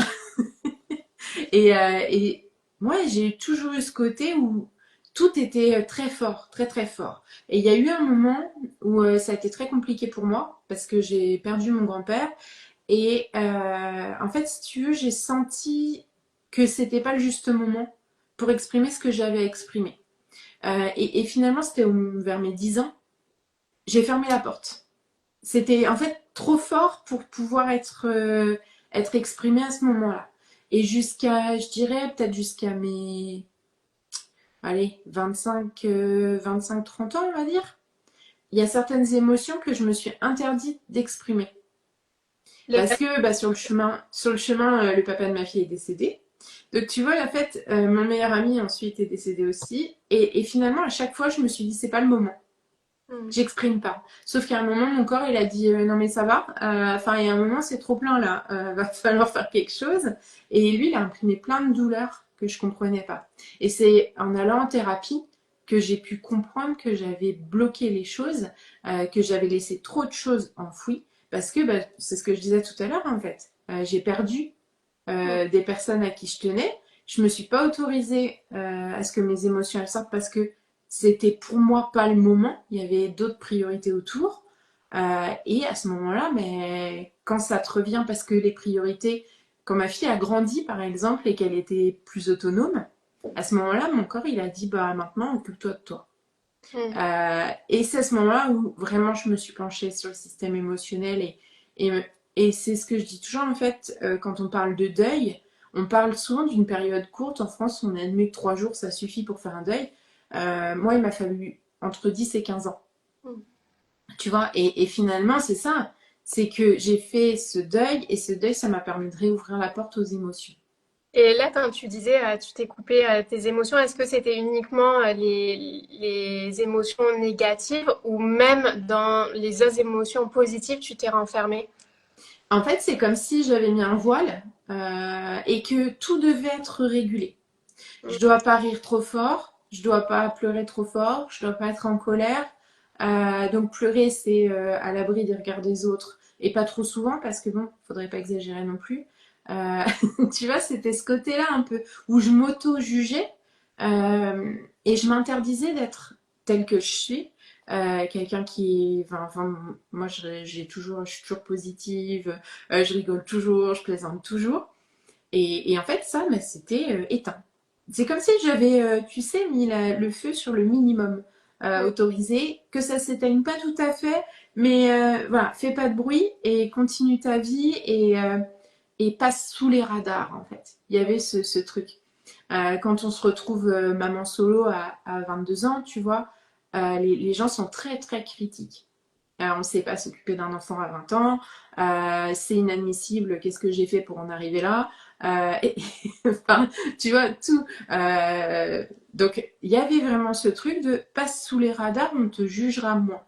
et moi, j'ai toujours eu ce côté où tout était très fort, très très fort. Et il y a eu un moment où ça a été très compliqué pour moi parce que j'ai perdu mon grand-père. Et en fait, si tu veux, j'ai senti que c'était pas le juste moment pour exprimer ce que j'avais exprimé. Et finalement, c'était vers mes 10 ans, j'ai fermé la porte. C'était en fait trop fort pour pouvoir être exprimé à ce moment-là. Et je dirais peut-être jusqu'à mes, allez, 25, 30 ans, on va dire. Il y a certaines émotions que je me suis interdite d'exprimer. Parce Les- que bah, sur le chemin, le papa de ma fille est décédé. Donc tu vois, en fait, mon meilleur ami ensuite est décédé aussi. Et finalement, à chaque fois, je me suis dit, c'est pas le moment. Hmm. J'exprime pas. Sauf qu'à un moment, mon corps, il a dit, non mais ça va. Enfin, il y a un moment, c'est trop plein là. Va falloir faire quelque chose. Et lui, il a imprimé plein de douleurs que je comprenais pas. Et c'est en allant en thérapie que j'ai pu comprendre que j'avais bloqué les choses, que j'avais laissé trop de choses enfouies. Parce que bah, c'est ce que je disais tout à l'heure en fait. J'ai perdu Hmm. des personnes à qui je tenais. Je me suis pas autorisée à ce que mes émotions elles sortent parce que c'était pour moi pas le moment. Il y avait d'autres priorités autour. Et à ce moment-là, mais quand ça te revient parce que les priorités, quand ma fille a grandi par exemple et qu'elle était plus autonome, à ce moment-là, mon corps il a dit bah maintenant occupe-toi de toi. Hmm. Et c'est à ce moment-là où vraiment je me suis penchée sur le système émotionnel et, et c'est ce que je dis toujours en fait quand on parle de deuil, on parle souvent d'une période courte. En France, on admet que 3 jours ça suffit pour faire un deuil. Moi, il m'a fallu entre 10 et 15 ans. Hmm. Tu vois, et finalement, c'est ça. C'est que j'ai fait ce deuil et ce deuil, ça m'a permis de réouvrir la porte aux émotions. Et là, quand tu disais, tu t'es coupé tes émotions, est-ce que c'était uniquement les émotions négatives ou même dans les autres émotions positives, tu t'es renfermé? En fait, c'est comme si j'avais mis un voile et que tout devait être régulé. Je dois pas rire trop fort, je dois pas pleurer trop fort, je dois pas être en colère. Donc pleurer, c'est à l'abri des regards des autres et pas trop souvent parce que bon, faudrait pas exagérer non plus. Euh, tu vois, c'était ce côté-là un peu où je m'auto-jugeais et je m'interdisais d'être telle que je suis. Quelqu'un qui est, moi je suis toujours positive, je rigole toujours, je plaisante toujours. Et en fait, ça, mais c'était éteint. C'est comme si j'avais, tu sais, mis le feu sur le minimum Mm. autorisé, que ça s'éteigne pas tout à fait, mais voilà, fais pas de bruit et continue ta vie et passe sous les radars, en fait. Il y avait ce truc. Quand on se retrouve maman solo à 22 ans, tu vois, les gens sont très, très critiques. On ne sait pas s'occuper d'un enfant à 20 ans. C'est inadmissible. Qu'est-ce que j'ai fait pour en arriver là enfin, tu vois, tout. Donc, il y avait vraiment ce truc de passe sous les radars, on te jugera moins.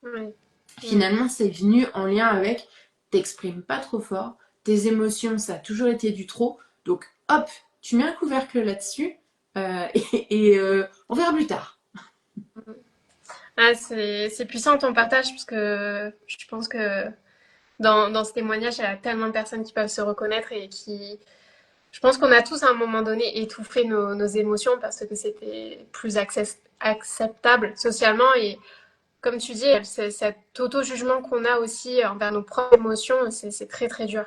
Ouais. Mm. Finalement, c'est venu en lien avec t'exprimes pas trop fort, tes émotions, ça a toujours été du trop. Donc, hop, tu mets un couvercle là-dessus et on verra plus tard. Ah, c'est puissant ton partage, parce que je pense que dans ce témoignage, il y a tellement de personnes qui peuvent se reconnaître et qui, je pense qu'on a tous à un moment donné étouffé nos émotions parce que c'était plus acceptable socialement. Et comme tu dis, cet auto-jugement qu'on a aussi envers nos propres émotions, c'est très très dur.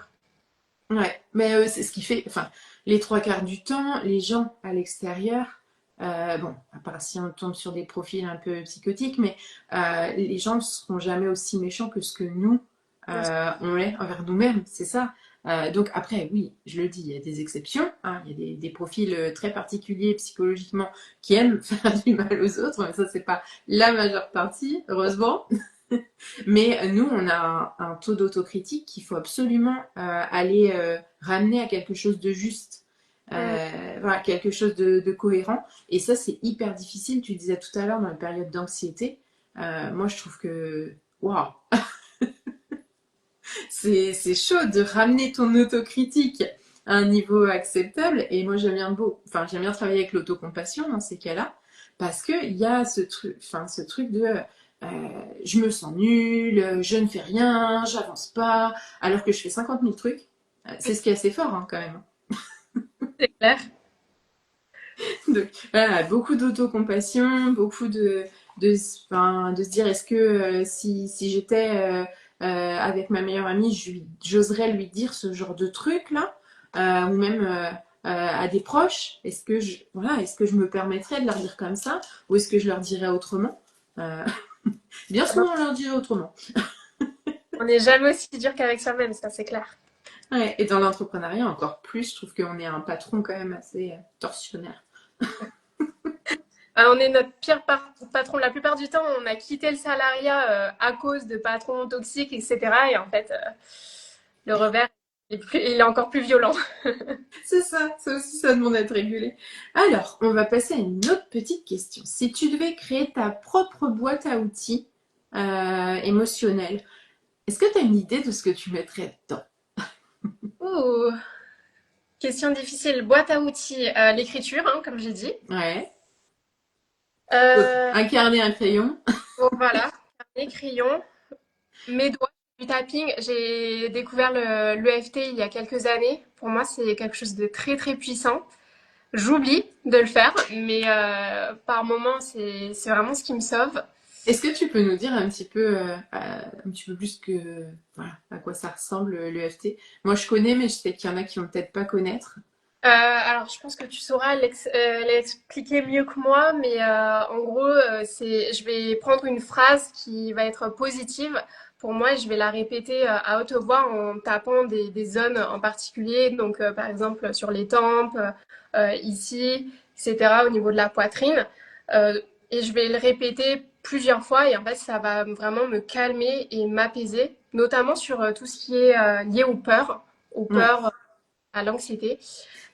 Ouais, mais c'est ce qui fait, enfin, les 3 quarts du temps, les gens à l'extérieur, bon, à part si on tombe sur des profils un peu psychotiques, mais les gens ne seront jamais aussi méchants que ce que nous, Bien sûr. on l'est envers nous-mêmes, c'est ça. Donc après, oui, je le dis, il y a des exceptions, hein, il y a des profils très particuliers psychologiquement qui aiment faire du mal aux autres, mais ça, c'est pas la majeure partie, heureusement. Mais nous, on a un taux d'autocritique qu'il faut absolument aller ramener à quelque chose de juste, Mm. voilà, quelque chose de cohérent. Et ça, c'est hyper difficile. Tu disais tout à l'heure dans les périodes d'anxiété. Moi, je trouve que waouh, c'est chaud de ramener ton autocritique à un niveau acceptable. Et moi, j'aime bien travailler avec l'autocompassion dans ces cas-là, parce qu'il y a ce truc de je me sens nulle, je ne fais rien, j'avance pas, alors que je fais 50 000 trucs. C'est ce qui est assez fort quand même. C'est clair. Donc, voilà, beaucoup d'autocompassion, beaucoup de se dire est-ce que si j'étais avec ma meilleure amie, j'oserais lui dire ce genre de truc là, ou même à des proches, est-ce que je me permettrais de leur dire comme ça, ou est-ce que je leur dirais autrement. Euh, Bien Ah ben, souvent, on leur dirait autrement. on n'est jamais aussi dur qu'avec soi-même, ça c'est clair. Ouais, et dans l'entrepreneuriat, encore plus, je trouve qu'on est un patron quand même assez tortionnaire. On est notre pire patron. La plupart du temps, on a quitté le salariat à cause de patrons toxiques, etc. Et en fait, le revers, il est encore plus violent. C'est ça aussi, ça demande d'être régulé. Alors, on va passer à une autre petite question. Si tu devais créer ta propre boîte à outils émotionnelle, est-ce que tu as une idée de ce que tu mettrais dedans? Ouh, question difficile. Boîte à outils, l'écriture, hein, comme j'ai dit. Ouais. Euh, Un carnet, un crayon. bon, voilà, carnet, crayon, mes doigts, du tapping. J'ai découvert l'EFT il y a quelques années. Pour moi, c'est quelque chose de très très puissant. J'oublie de le faire, mais par moments, c'est vraiment ce qui me sauve. Est-ce que tu peux nous dire un petit peu plus voilà, à quoi ça ressemble l'EFT? Moi, je connais, mais je sais qu'il y en a qui vont peut-être pas connaître. Alors, je pense que tu sauras l'expliquer mieux que moi, mais en gros, je vais prendre une phrase qui va être positive pour moi et je vais la répéter à haute voix en tapant des zones en particulier, donc par exemple sur les tempes, ici, etc., au niveau de la poitrine. Euh, et je vais le répéter plusieurs fois et en fait, ça va vraiment me calmer et m'apaiser, notamment sur tout ce qui est lié aux Ouais. peurs, à l'anxiété.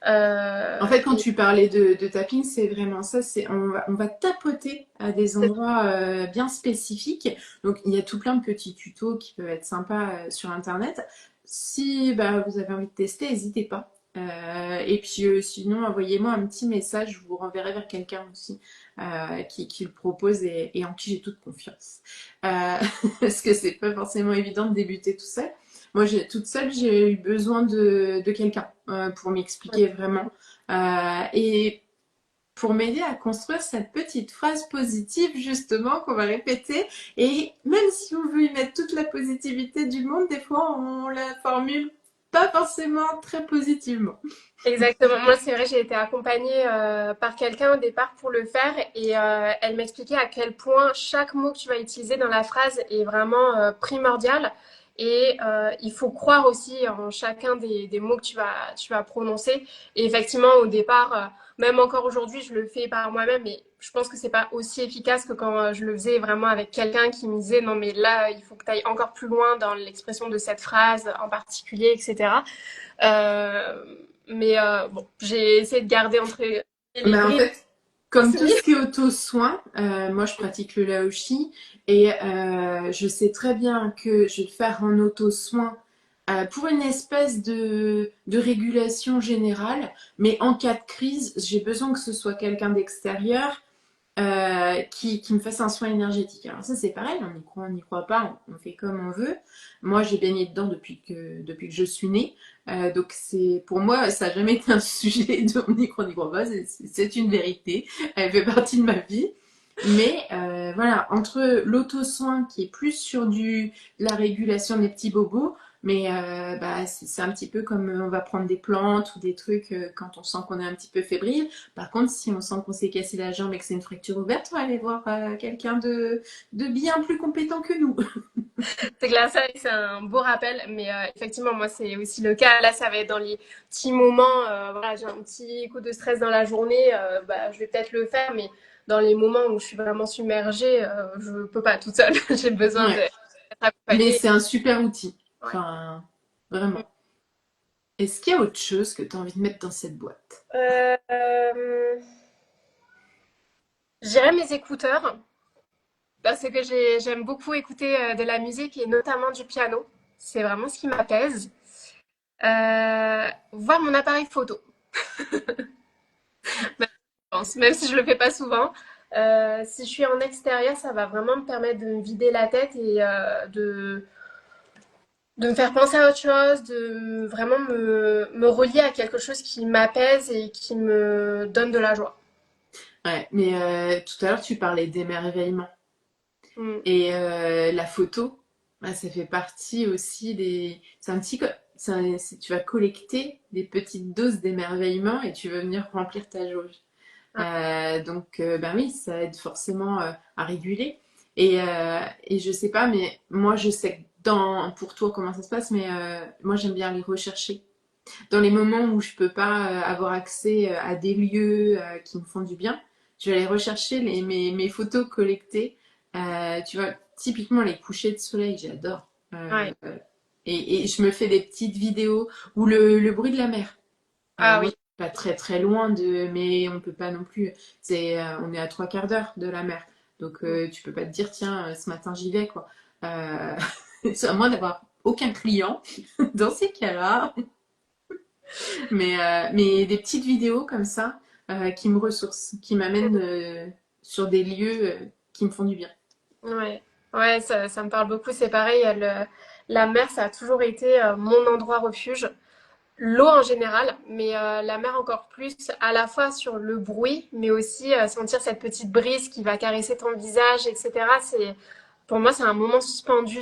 En fait, quand Et tu parlais de tapping, c'est vraiment ça. On va tapoter à des endroits bien spécifiques. Donc, il y a tout plein de petits tutos qui peuvent être sympas sur Internet. Si bah, vous avez envie de tester, n'hésitez pas. Et puis, sinon, envoyez-moi un petit message. Je vous renverrai vers quelqu'un aussi qui le propose et en qui j'ai toute confiance. Euh, Parce que c'est pas forcément évident de débuter tout seul. Moi, toute seule, j'ai eu besoin de quelqu'un pour m'expliquer vraiment. Et pour m'aider à construire cette petite phrase positive, justement, qu'on va répéter. Et même si on veut y mettre toute la positivité du monde, des fois, on la formule pas forcément très positivement. exactement. Moi, c'est vrai, j'ai été accompagnée par quelqu'un au départ pour le faire et elle m'expliquait à quel point chaque mot que tu vas utiliser dans la phrase est vraiment primordial et il faut croire aussi en chacun des mots que tu vas prononcer. Et effectivement, au départ, même encore aujourd'hui, je le fais par moi-même, mais je pense que c'est pas aussi efficace que quand je le faisais vraiment avec quelqu'un qui me disait non, mais là, il faut que tu ailles encore plus loin dans l'expression de cette phrase en particulier, etc. Euh, mais bon, j'ai essayé de garder entre les Bah, en brides fait, comme tout transmises. ce qui est auto-soin, moi je pratique le Laoshi et je sais très bien que je vais le faire en auto-soin pour une espèce de régulation générale, mais en cas de crise, j'ai besoin que ce soit quelqu'un d'extérieur qui me fasse un soin énergétique. Alors ça c'est pareil, on y croit, on n'y croit pas, on fait comme on veut. Moi j'ai baigné dedans depuis que je suis née, donc c'est pour moi ça n'a jamais été un sujet de on y croit pas, c'est une vérité, elle fait partie de ma vie. Mais voilà, entre l'auto-soin qui est plus sur la régulation des petits bobos, mais bah, c'est un petit peu comme on va prendre des plantes ou des trucs quand on sent qu'on est un petit peu fébrile. Par contre, si on sent qu'on s'est cassé la jambe et que c'est une fracture ouverte, on va aller voir quelqu'un de bien plus compétent que nous. C'est clair, ça, c'est un beau rappel, mais effectivement, moi, c'est aussi le cas. Là, ça va être dans les petits moments. Voilà, j'ai un petit coup de stress dans la journée, bah, je vais peut-être le faire, mais dans les moments où je suis vraiment submergée, je peux pas toute seule. J'ai besoin Ouais. d'être Mais accompagnée. c'est un super outil. Ouais. Enfin, vraiment. Est-ce qu'il y a autre chose que tu as envie de mettre dans cette boîte? Je dirais mes écouteurs, parce que j'aime beaucoup écouter de la musique et notamment du piano. C'est vraiment ce qui m'apaise. Voir mon appareil photo, même si je le fais pas souvent. Si je suis en extérieur, ça va vraiment me permettre de me vider la tête et de me faire penser à autre chose, vraiment me relier à quelque chose qui m'apaise et qui me donne de la joie. Ouais, mais tout à l'heure, tu parlais d'émerveillement. Mm. Et la photo, bah, ça fait partie aussi des. C'est un petit. Tu vas collecter des petites doses d'émerveillement et tu vas venir remplir ta jauge. Ah, Donc, ben oui, ça aide forcément à réguler. Et je sais pas, mais moi, je sais que pour toi comment ça se passe, mais moi, j'aime bien les rechercher. Dans les moments où je peux pas avoir accès à des lieux qui me font du bien, je vais aller rechercher mes photos collectées. Tu vois, typiquement les couchers de soleil, j'adore. ouais. Et je me fais des petites vidéos ou le bruit de la mer. Ah Moi, je oui. suis pas très très loin mais on peut pas non plus. On est à 3 quarts d'heure de la mer, donc Mm. tu peux pas te dire tiens, ce matin j'y vais quoi. Euh, c'est à moins d'avoir aucun client dans ces cas-là. Mais des petites vidéos comme ça qui me ressourcent, qui m'amènent sur des lieux qui me font du bien. Ouais, ouais, ça me parle beaucoup. C'est pareil, la mer, ça a toujours été mon endroit refuge. L'eau en général, mais la mer encore plus, à la fois sur le bruit, mais aussi sentir cette petite brise qui va caresser ton visage, etc. Pour moi, c'est un moment suspendu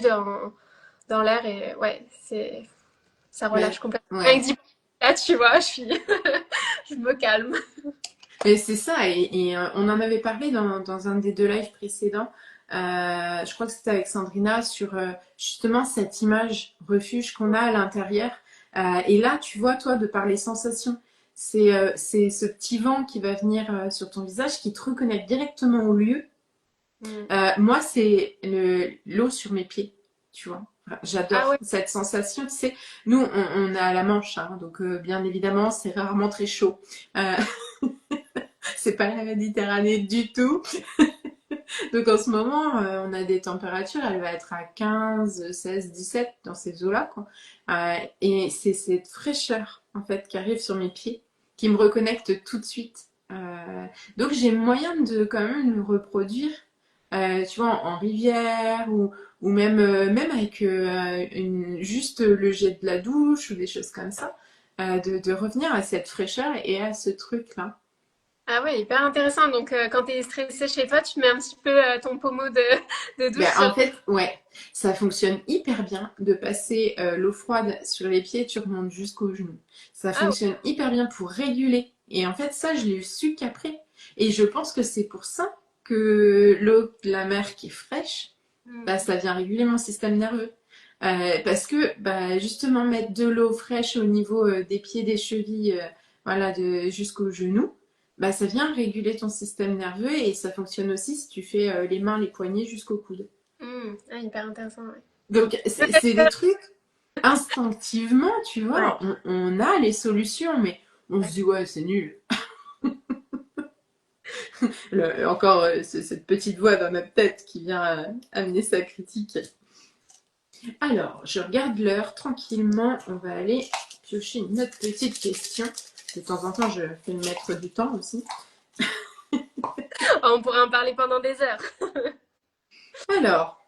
dans l'air et ouais, ça relâche Mais, complètement. Rien ouais. que d'y penser, là, tu vois, je me calme. Mais c'est ça, et on en avait parlé dans un des deux lives précédents. Je crois que c'était avec Sandrina sur justement cette image refuge qu'on a à l'intérieur. Et là, tu vois, toi, de par les sensations, c'est ce petit vent qui va venir sur ton visage, qui te reconnecte directement au lieu. Mm. Moi, c'est l'eau sur mes pieds, tu vois. Enfin, Ah j'adore ouais. cette sensation. Tu sais, nous, on a la Manche, hein, donc bien évidemment, c'est rarement très chaud. Euh, c'est pas la Méditerranée du tout. Donc en ce moment, on a des températures, elle va être à 15, 16, 17 dans ces eaux-là, quoi. Et c'est cette fraîcheur, en fait, qui arrive sur mes pieds, qui me reconnecte tout de suite. Donc j'ai moyen de quand même le reproduire, tu vois, en rivière ou même avec juste le jet de la douche ou des choses comme ça, de revenir à cette fraîcheur et à ce truc-là. Ah ouais, hyper intéressant. Donc, quand t'es stressé chez toi, tu mets un petit peu ton pommeau de douche Ben, sur en fait, ouais, ça fonctionne hyper bien de passer l'eau froide sur les pieds et tu remontes jusqu'aux genoux. Ça Ah ouais. fonctionne hyper bien pour réguler. Et en fait, ça, je l'ai su qu'après. Et je pense que c'est pour ça que l'eau de la mer qui est fraîche, bah, Hmm. ça vient réguler mon système nerveux. Parce que bah, justement, mettre de l'eau fraîche au niveau des pieds, des chevilles, voilà, jusqu'aux genoux, bah, ça vient réguler ton système nerveux et ça fonctionne aussi si tu fais les mains, les poignets jusqu'au coude. Hmm. Ah, hyper intéressant, ouais. Donc, c'est des trucs instinctivement, tu Ouais. vois, on a les solutions, mais on se dit, ouais, c'est nul. Encore cette petite voix dans notre tête qui vient amener sa critique. Alors, je regarde l'heure tranquillement. On va aller piocher une autre petite question. De temps en temps, je fais le maître du temps aussi. On pourrait en parler pendant des heures. Alors,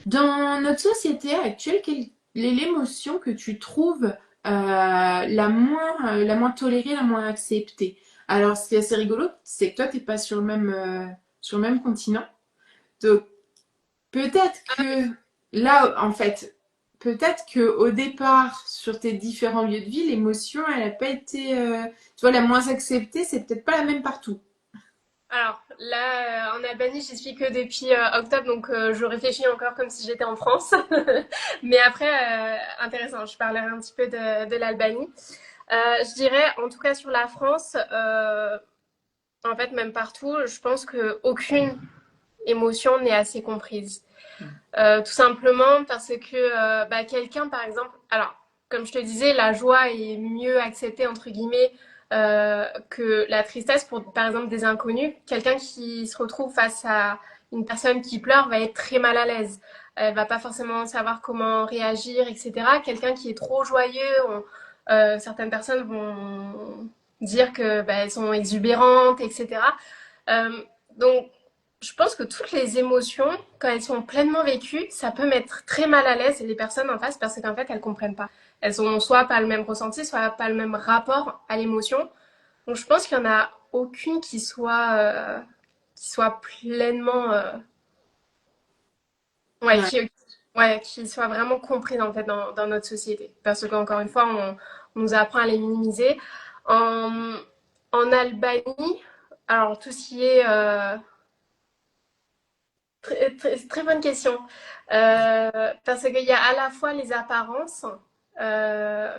dans notre société actuelle, quelle est l'émotion que tu trouves la moins tolérée, la moins acceptée? Alors, ce qui est assez rigolo, c'est que toi, t'es pas sur le même continent. Donc, peut-être que là, en fait, peut-être que au départ, sur tes différents lieux de vie, l'émotion, elle n'a pas été, tu vois, la moins acceptée, c'est peut-être pas la même partout. Alors là, en Albanie, j'y suis que depuis octobre, donc je réfléchis encore comme si j'étais en France. Mais après, intéressant, je parlerai un petit peu de l'Albanie. Je dirais, en tout cas sur la France, En fait, même partout, je pense qu'aucune émotion n'est assez comprise. Tout simplement parce que bah, quelqu'un, par exemple, alors, comme je te disais, la joie est mieux acceptée, entre guillemets, que la tristesse pour, par exemple, des inconnus. Quelqu'un qui se retrouve face à une personne qui pleure va être très mal à l'aise. Elle va pas forcément savoir comment réagir, etc. Quelqu'un qui est trop joyeux, certaines personnes vont dire que bah, elles sont exubérantes, etc. Euh, donc, je pense que toutes les émotions, quand elles sont pleinement vécues, ça peut mettre très mal à l'aise les personnes en face parce qu'en fait, elles comprennent pas. Elles ont soit pas le même ressenti, soit pas le même rapport à l'émotion. Donc, je pense qu'il y en a aucune qui soit pleinement, ouais, Ouais. ouais, qui soit vraiment comprise en fait dans notre société. Parce qu'encore une fois, on nous apprend à les minimiser. En, en Albanie, alors tout ce qui est très bonne question. Parce qu'il y a à la fois les apparences euh,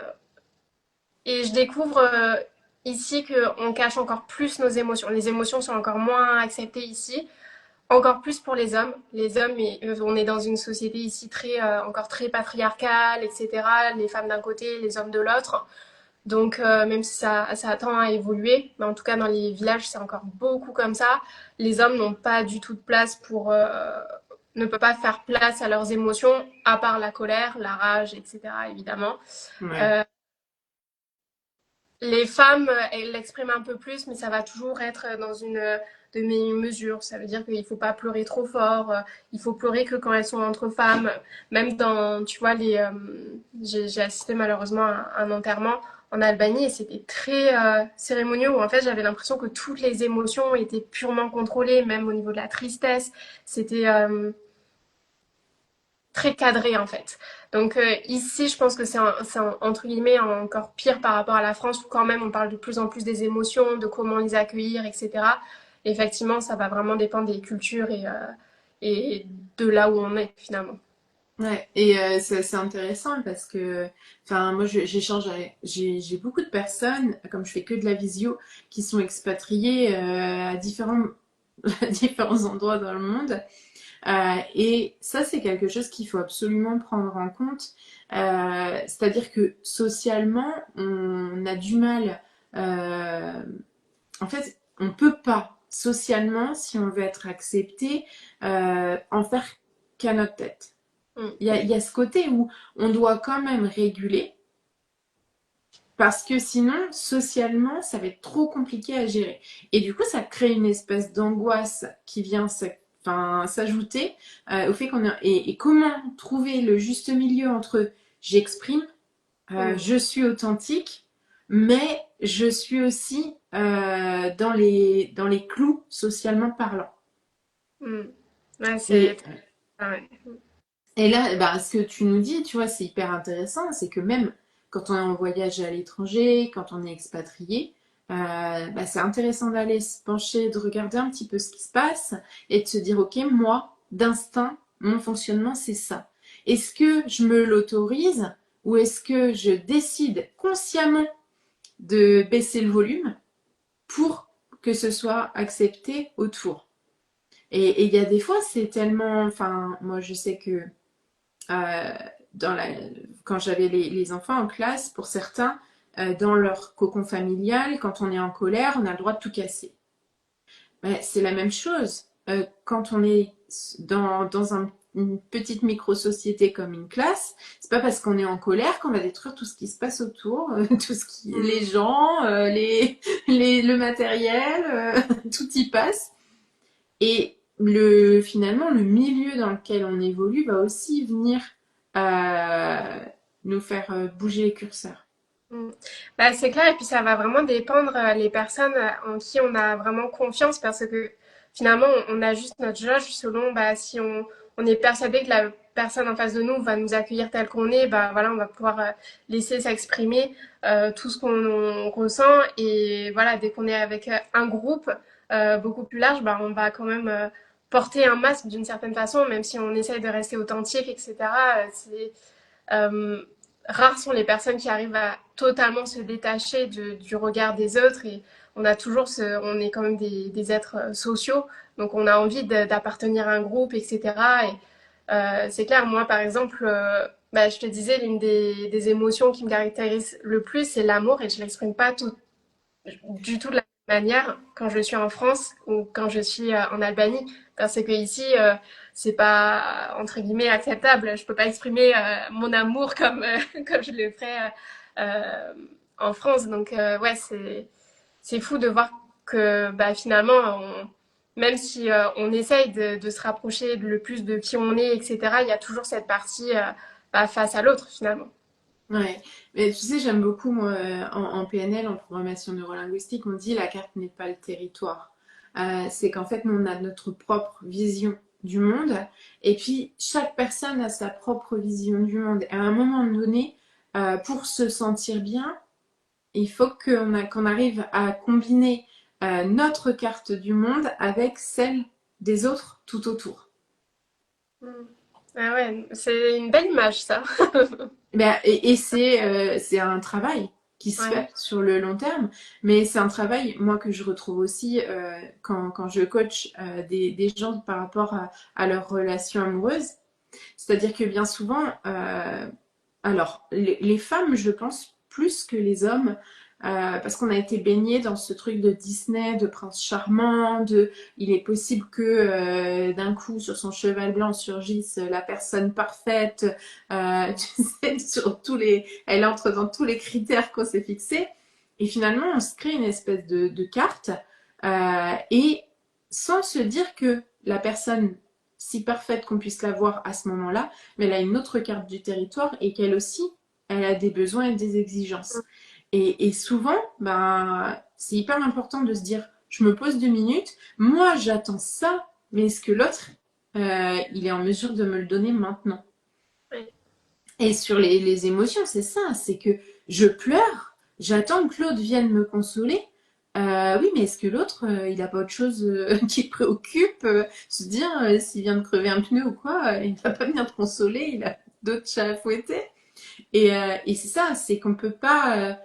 et je découvre ici qu'on cache encore plus nos émotions. Les émotions sont encore moins acceptées ici, encore plus pour les hommes. Les hommes, on est dans une société ici encore très patriarcale, etc. Les femmes d'un côté, les hommes de l'autre. Donc, même si ça tend à évoluer, mais en tout cas dans les villages, c'est encore beaucoup comme ça. Les hommes n'ont pas du tout de place ne peuvent pas faire place à leurs émotions, à part la colère, la rage, etc. Évidemment. Ouais. Euh, les femmes, elles l'expriment un peu plus, mais ça va toujours être dans une demi-mesure. Ça veut dire qu'il ne faut pas pleurer trop fort. Il faut pleurer que quand elles sont entre femmes. Même dans, tu vois, j'ai assisté malheureusement à un enterrement en Albanie et c'était très cérémonieux où en fait j'avais l'impression que toutes les émotions étaient purement contrôlées, même au niveau de la tristesse. C'était très cadré en fait. Donc ici, je pense que entre guillemets encore pire par rapport à la France où quand même on parle de plus en plus des émotions, de comment les accueillir, etc. Effectivement, ça va vraiment dépendre des cultures et de là où on est finalement. Ouais, et c'est assez intéressant parce que, enfin, moi, j'échange avec, j'ai beaucoup de personnes, comme je fais que de la visio, qui sont expatriées à différents, à différents endroits dans le monde. Et ça, c'est quelque chose qu'il faut absolument prendre en compte. C'est-à-dire que socialement, on a du mal. euh, En fait, on peut pas socialement, si on veut être accepté, en faire qu'à notre tête. Mm, Il y a ce côté où on doit quand même réguler parce que sinon, socialement, ça va être trop compliqué à gérer. Et du coup, ça crée une espèce d'angoisse qui vient enfin, s'ajouter au fait qu'on a... Et comment trouver le juste milieu entre j'exprime, mm, je suis authentique, mais je suis aussi dans les clous socialement parlant. mm. Ouais, Et, ah ouais. et là, bah, ce que tu nous dis, tu vois, c'est hyper intéressant, c'est que même quand on est en voyage à l'étranger, quand on est expatrié, bah, c'est intéressant d'aller se pencher, de regarder un petit peu ce qui se passe et de se dire, ok, moi, d'instinct, mon fonctionnement, c'est ça. Est-ce que je me l'autorise ou est-ce que je décide consciemment de baisser le volume pour que ce soit accepté autour? Et il y a des fois, c'est tellement, enfin, moi, je sais que euh, dans la, quand j'avais les enfants en classe, pour certains, dans leur cocon familial, quand on est en colère, on a le droit de tout casser. Ben, c'est la même chose. Quand on est une petite micro-société comme une classe, c'est pas parce qu'on est en colère qu'on va détruire tout ce qui se passe autour, tout ce qui, les Mm. gens, le matériel, tout y passe. Et finalement, le milieu dans lequel on évolue va aussi venir nous faire bouger les curseurs. Mm. Bah, c'est clair, et puis ça va vraiment dépendre les personnes en qui on a vraiment confiance, parce que finalement, on ajuste notre jauge selon bah, si on est persuadé que la personne en face de nous va nous accueillir tel qu'on est, bah voilà, on va pouvoir laisser s'exprimer tout ce qu'on ressent, et voilà, dès qu'on est avec un groupe beaucoup plus large, bah, on va quand même porter un masque d'une certaine façon, même si on essaye de rester authentique, etc. C'est, euh, rares sont les personnes qui arrivent à totalement se détacher du regard des autres et on a toujours on est quand même des êtres sociaux, donc on a envie d'appartenir à un groupe, etc. Et c'est clair, moi par exemple, bah, je te disais, l'une des émotions qui me caractérise le plus, c'est l'amour et je l'exprime pas du tout de la même manière quand je suis en France ou quand je suis en Albanie. Parce que ici, c'est pas entre guillemets acceptable. Je peux pas exprimer mon amour comme comme je le ferais en France. Donc ouais, c'est fou de voir que bah, finalement, même si on essaye de se rapprocher le plus de qui on est, etc., il y a toujours cette partie bah, face à l'autre finalement. Ouais, mais tu sais, j'aime beaucoup, moi, en PNL, en programmation neurolinguistique, on dit la carte n'est pas le territoire. C'est qu'en fait, nous, on a notre propre vision du monde, et puis chaque personne a sa propre vision du monde. Et à un moment donné, pour se sentir bien, il faut qu'on arrive à combiner notre carte du monde avec celle des autres tout autour. Mm. Ah ouais, c'est une belle image ça. Ben, et c'est un travail qui se Ouais. fait sur le long terme, mais c'est un travail, moi, que je retrouve aussi quand je coach des gens par rapport à leur relation amoureuse. C'est-à-dire que bien souvent, alors, les femmes, je pense, plus que les hommes, parce qu'on a été baigné dans ce truc de Disney, de prince charmant, de il est possible que d'un coup, sur son cheval blanc, surgisse la personne parfaite, tu sais, sur elle entre dans tous les critères qu'on s'est fixés. Et finalement, on se crée une espèce de carte, et sans se dire que la personne si parfaite qu'on puisse la voir à ce moment-là, mais elle a une autre carte du territoire et qu'elle aussi, elle a des besoins et des exigences. Et souvent, ben, c'est hyper important de se dire, je me pose 2 minutes, moi j'attends ça, mais est-ce que l'autre, il est en mesure de me le donner maintenant? Ouais. Et sur les émotions, c'est ça, c'est que je pleure, j'attends que l'autre vienne me consoler. Oui, mais est-ce que l'autre, il a pas autre chose qui le préoccupe se dire, s'il vient de crever un pneu ou quoi, il va pas venir te consoler, il a d'autres chats à fouetter. Et c'est ça, c'est qu'on peut pas,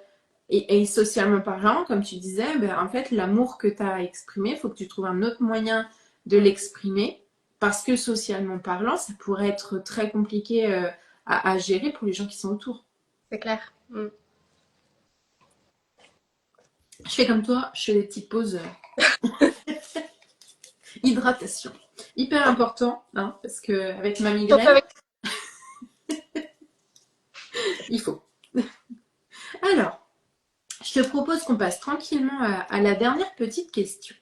et socialement parlant, comme tu disais, ben, en fait, l'amour que tu as exprimé, il faut que tu trouves un autre moyen de l'exprimer, parce que socialement parlant, ça pourrait être très compliqué à gérer pour les gens qui sont autour. C'est clair. Mm. Je fais comme toi, je fais des petites pauses hydratation. Hyper important, hein, parce que avec ma Surtout migraine, avec il faut. Alors, je te propose qu'on passe tranquillement à la dernière petite question.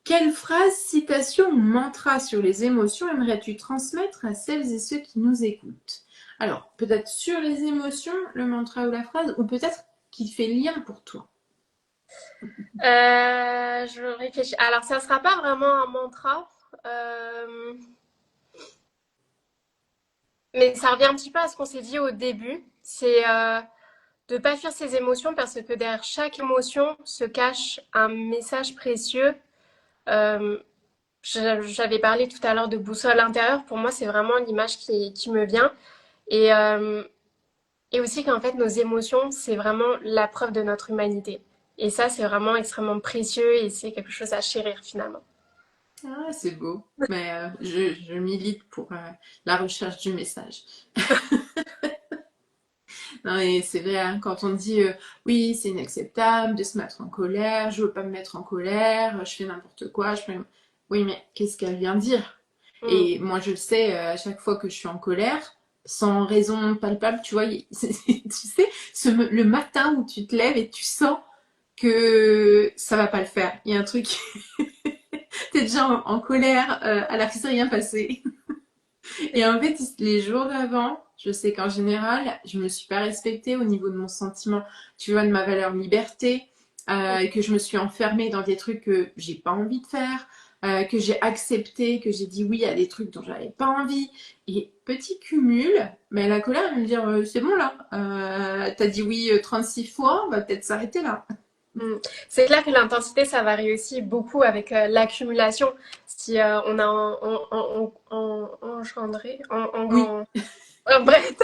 Quelle phrase, citation ou mantra sur les émotions aimerais-tu transmettre à celles et ceux qui nous écoutent? Alors, peut-être sur les émotions, le mantra ou la phrase, ou peut-être qui fait lien pour toi. Je réfléchis. Alors, ça sera pas vraiment un mantra, euh, mais ça revient un petit peu à ce qu'on s'est dit au début. C'est de pas fuir ses émotions parce que derrière chaque émotion se cache un message précieux. Euh, J'avais parlé tout à l'heure de boussole intérieure. Pour moi, c'est vraiment l'image qui me vient. Et, euh, et aussi qu'en fait, nos émotions, c'est vraiment la preuve de notre humanité. Et ça, c'est vraiment extrêmement précieux et c'est quelque chose à chérir finalement. Ah, c'est beau. Mais je milite pour la recherche du message. Non, et c'est vrai, hein, quand on dit oui, c'est inacceptable de se mettre en colère, je veux pas me mettre en colère, je fais n'importe quoi, je fais... Oui, mais qu'est-ce qu'elle vient dire? Mm. Et moi, je le sais, à chaque fois que je suis en colère, sans raison palpable, tu vois, tu sais, le matin où tu te lèves et tu sens que ça va pas le faire. Il y a un truc, t'es déjà en colère alors qu'il s'est rien passé. Et en fait, les jours d'avant, je sais qu'en général, je me suis pas respectée au niveau de mon sentiment, tu vois, de ma valeur liberté, et que je me suis enfermée dans des trucs que j'ai pas envie de faire, que j'ai accepté, que j'ai dit oui à des trucs dont j'avais pas envie. Et petit cumul, mais la colère, elle va me dire, c'est bon là, t'as dit oui 36 fois, on va peut-être s'arrêter là. Mm. C'est clair que l'intensité, ça varie aussi beaucoup avec l'accumulation. Si on a engendré, Oui, bref,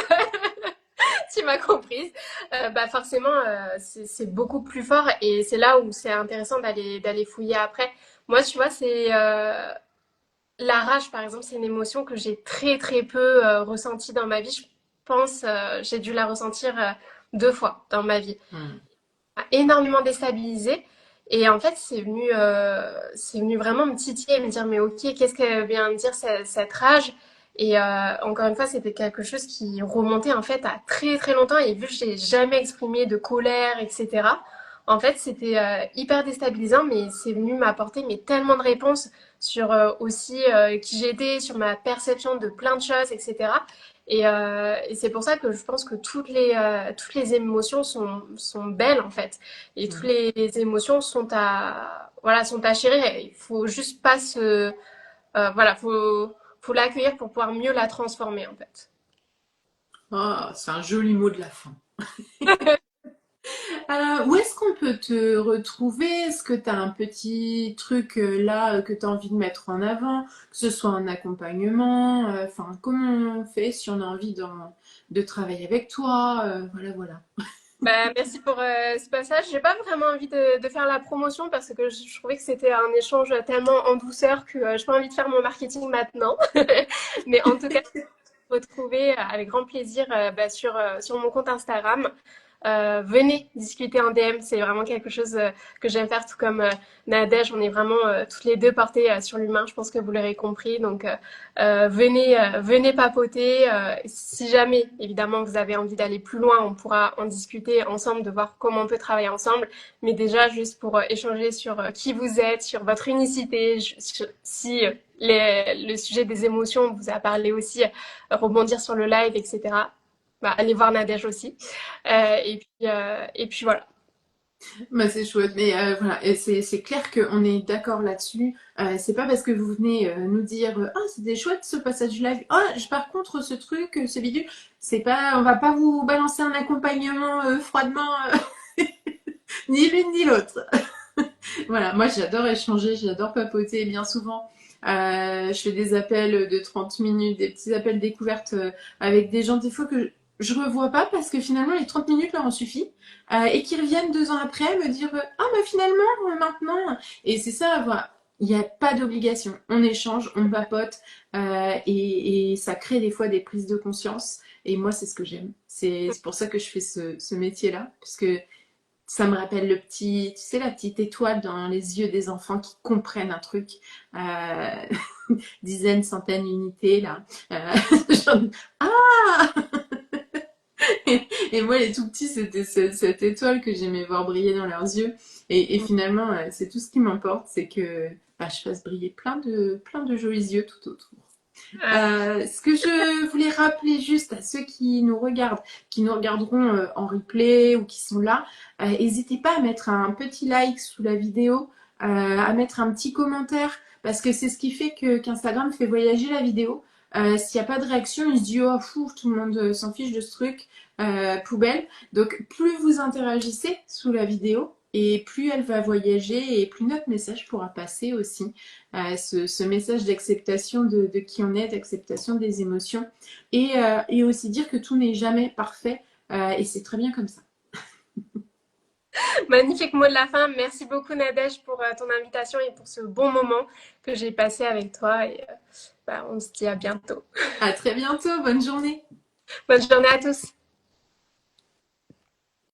tu m'as comprise. Bah forcément, c'est beaucoup plus fort et c'est là où c'est intéressant d'aller fouiller après. Moi, tu vois, c'est la rage, par exemple, c'est une émotion que j'ai très très peu ressentie dans ma vie. Je pense, j'ai dû la ressentir 2 fois dans ma vie. Hmm. M'a énormément déstabilisée. Et en fait, c'est venu vraiment me titiller et me dire, mais ok, qu'est-ce que vient me dire cette rage? Et encore une fois, c'était quelque chose qui remontait en fait à très très longtemps. Et vu que j'ai jamais exprimé de colère, etc. En fait, c'était hyper déstabilisant, mais c'est venu m'apporter mais tellement de réponses sur aussi qui j'étais, sur ma perception de plein de choses, etc. Et c'est pour ça que je pense que toutes les émotions sont belles en fait. Et toutes Hmm. les émotions voilà, sont à chérir. Il faut juste pas voilà, faut l'accueillir pour pouvoir mieux la transformer en fait. Oh, c'est un joli mot de la fin. Où est-ce qu'on peut te retrouver? Est-ce que tu as un petit truc là que tu as envie de mettre en avant, que ce soit un accompagnement, enfin comment on fait si on a envie de travailler avec toi, voilà, voilà. Bah, merci pour ce passage. J'ai pas vraiment envie de faire la promotion parce que je trouvais que c'était un échange tellement en douceur que j'ai pas envie de faire mon marketing maintenant. Mais en tout cas, retrouver avec grand plaisir bah, sur mon compte Instagram. Venez discuter en DM, c'est vraiment quelque chose que j'aime faire, tout comme Nadège, on est vraiment toutes les deux portées sur l'humain, je pense que vous l'aurez compris. Donc venez papoter. Si jamais, évidemment, vous avez envie d'aller plus loin, on pourra en discuter ensemble, de voir comment on peut travailler ensemble. Mais déjà, juste pour échanger sur qui vous êtes, sur votre unicité, si le sujet des émotions vous a parlé aussi, rebondir sur le live, etc. Bah, allez voir Nadège aussi. Et puis voilà. Bah, c'est chouette, mais voilà, et c'est clair qu'on est d'accord là-dessus. C'est pas parce que vous venez nous dire ah c'était chouette ce passage du live. Ah par contre ce truc, ce vidéo, c'est pas, on va pas vous balancer un accompagnement froidement, ni l'une ni l'autre. Voilà, moi j'adore échanger, j'adore papoter bien souvent. Je fais des appels de 30 minutes, des petits appels découvertes avec des gens des fois que je revois pas parce que finalement les 30 minutes leur ont suffi et qui reviennent 2 ans après me dire ah bah finalement maintenant et c'est ça voilà. Il n'y a pas d'obligation, on échange, on papote et ça crée des fois des prises de conscience et moi c'est ce que j'aime. C'est pour ça que je fais ce métier-là parce que ça me rappelle le petit, tu sais, la petite étoile dans les yeux des enfants qui comprennent un truc. Euh, dizaines, centaines, unités, là. Genre, ah et moi, les tout petits, c'était cette étoile que j'aimais voir briller dans leurs yeux. Et finalement, c'est tout ce qui m'importe, c'est que bah, je fasse briller plein de jolis yeux tout autour. Ce que je voulais rappeler juste à ceux qui nous regardent, qui nous regarderont en replay ou qui sont là, n'hésitez pas à mettre un petit like sous la vidéo, à mettre un petit commentaire, parce que c'est ce qui fait que qu'Instagram fait voyager la vidéo. S'il n'y a pas de réaction, il se dit oh fou, tout le monde s'en fiche de ce truc, poubelle. Donc plus vous interagissez sous la vidéo, et plus elle va voyager, et plus notre message pourra passer aussi ce message d'acceptation de qui on est, d'acceptation des émotions et aussi dire que tout n'est jamais parfait et c'est très bien comme ça. Magnifique mot de la fin. Merci beaucoup Nadège pour ton invitation et pour ce bon moment que j'ai passé avec toi. Et bah, on se dit à bientôt. À très bientôt, bonne journée. Bonne journée à tous.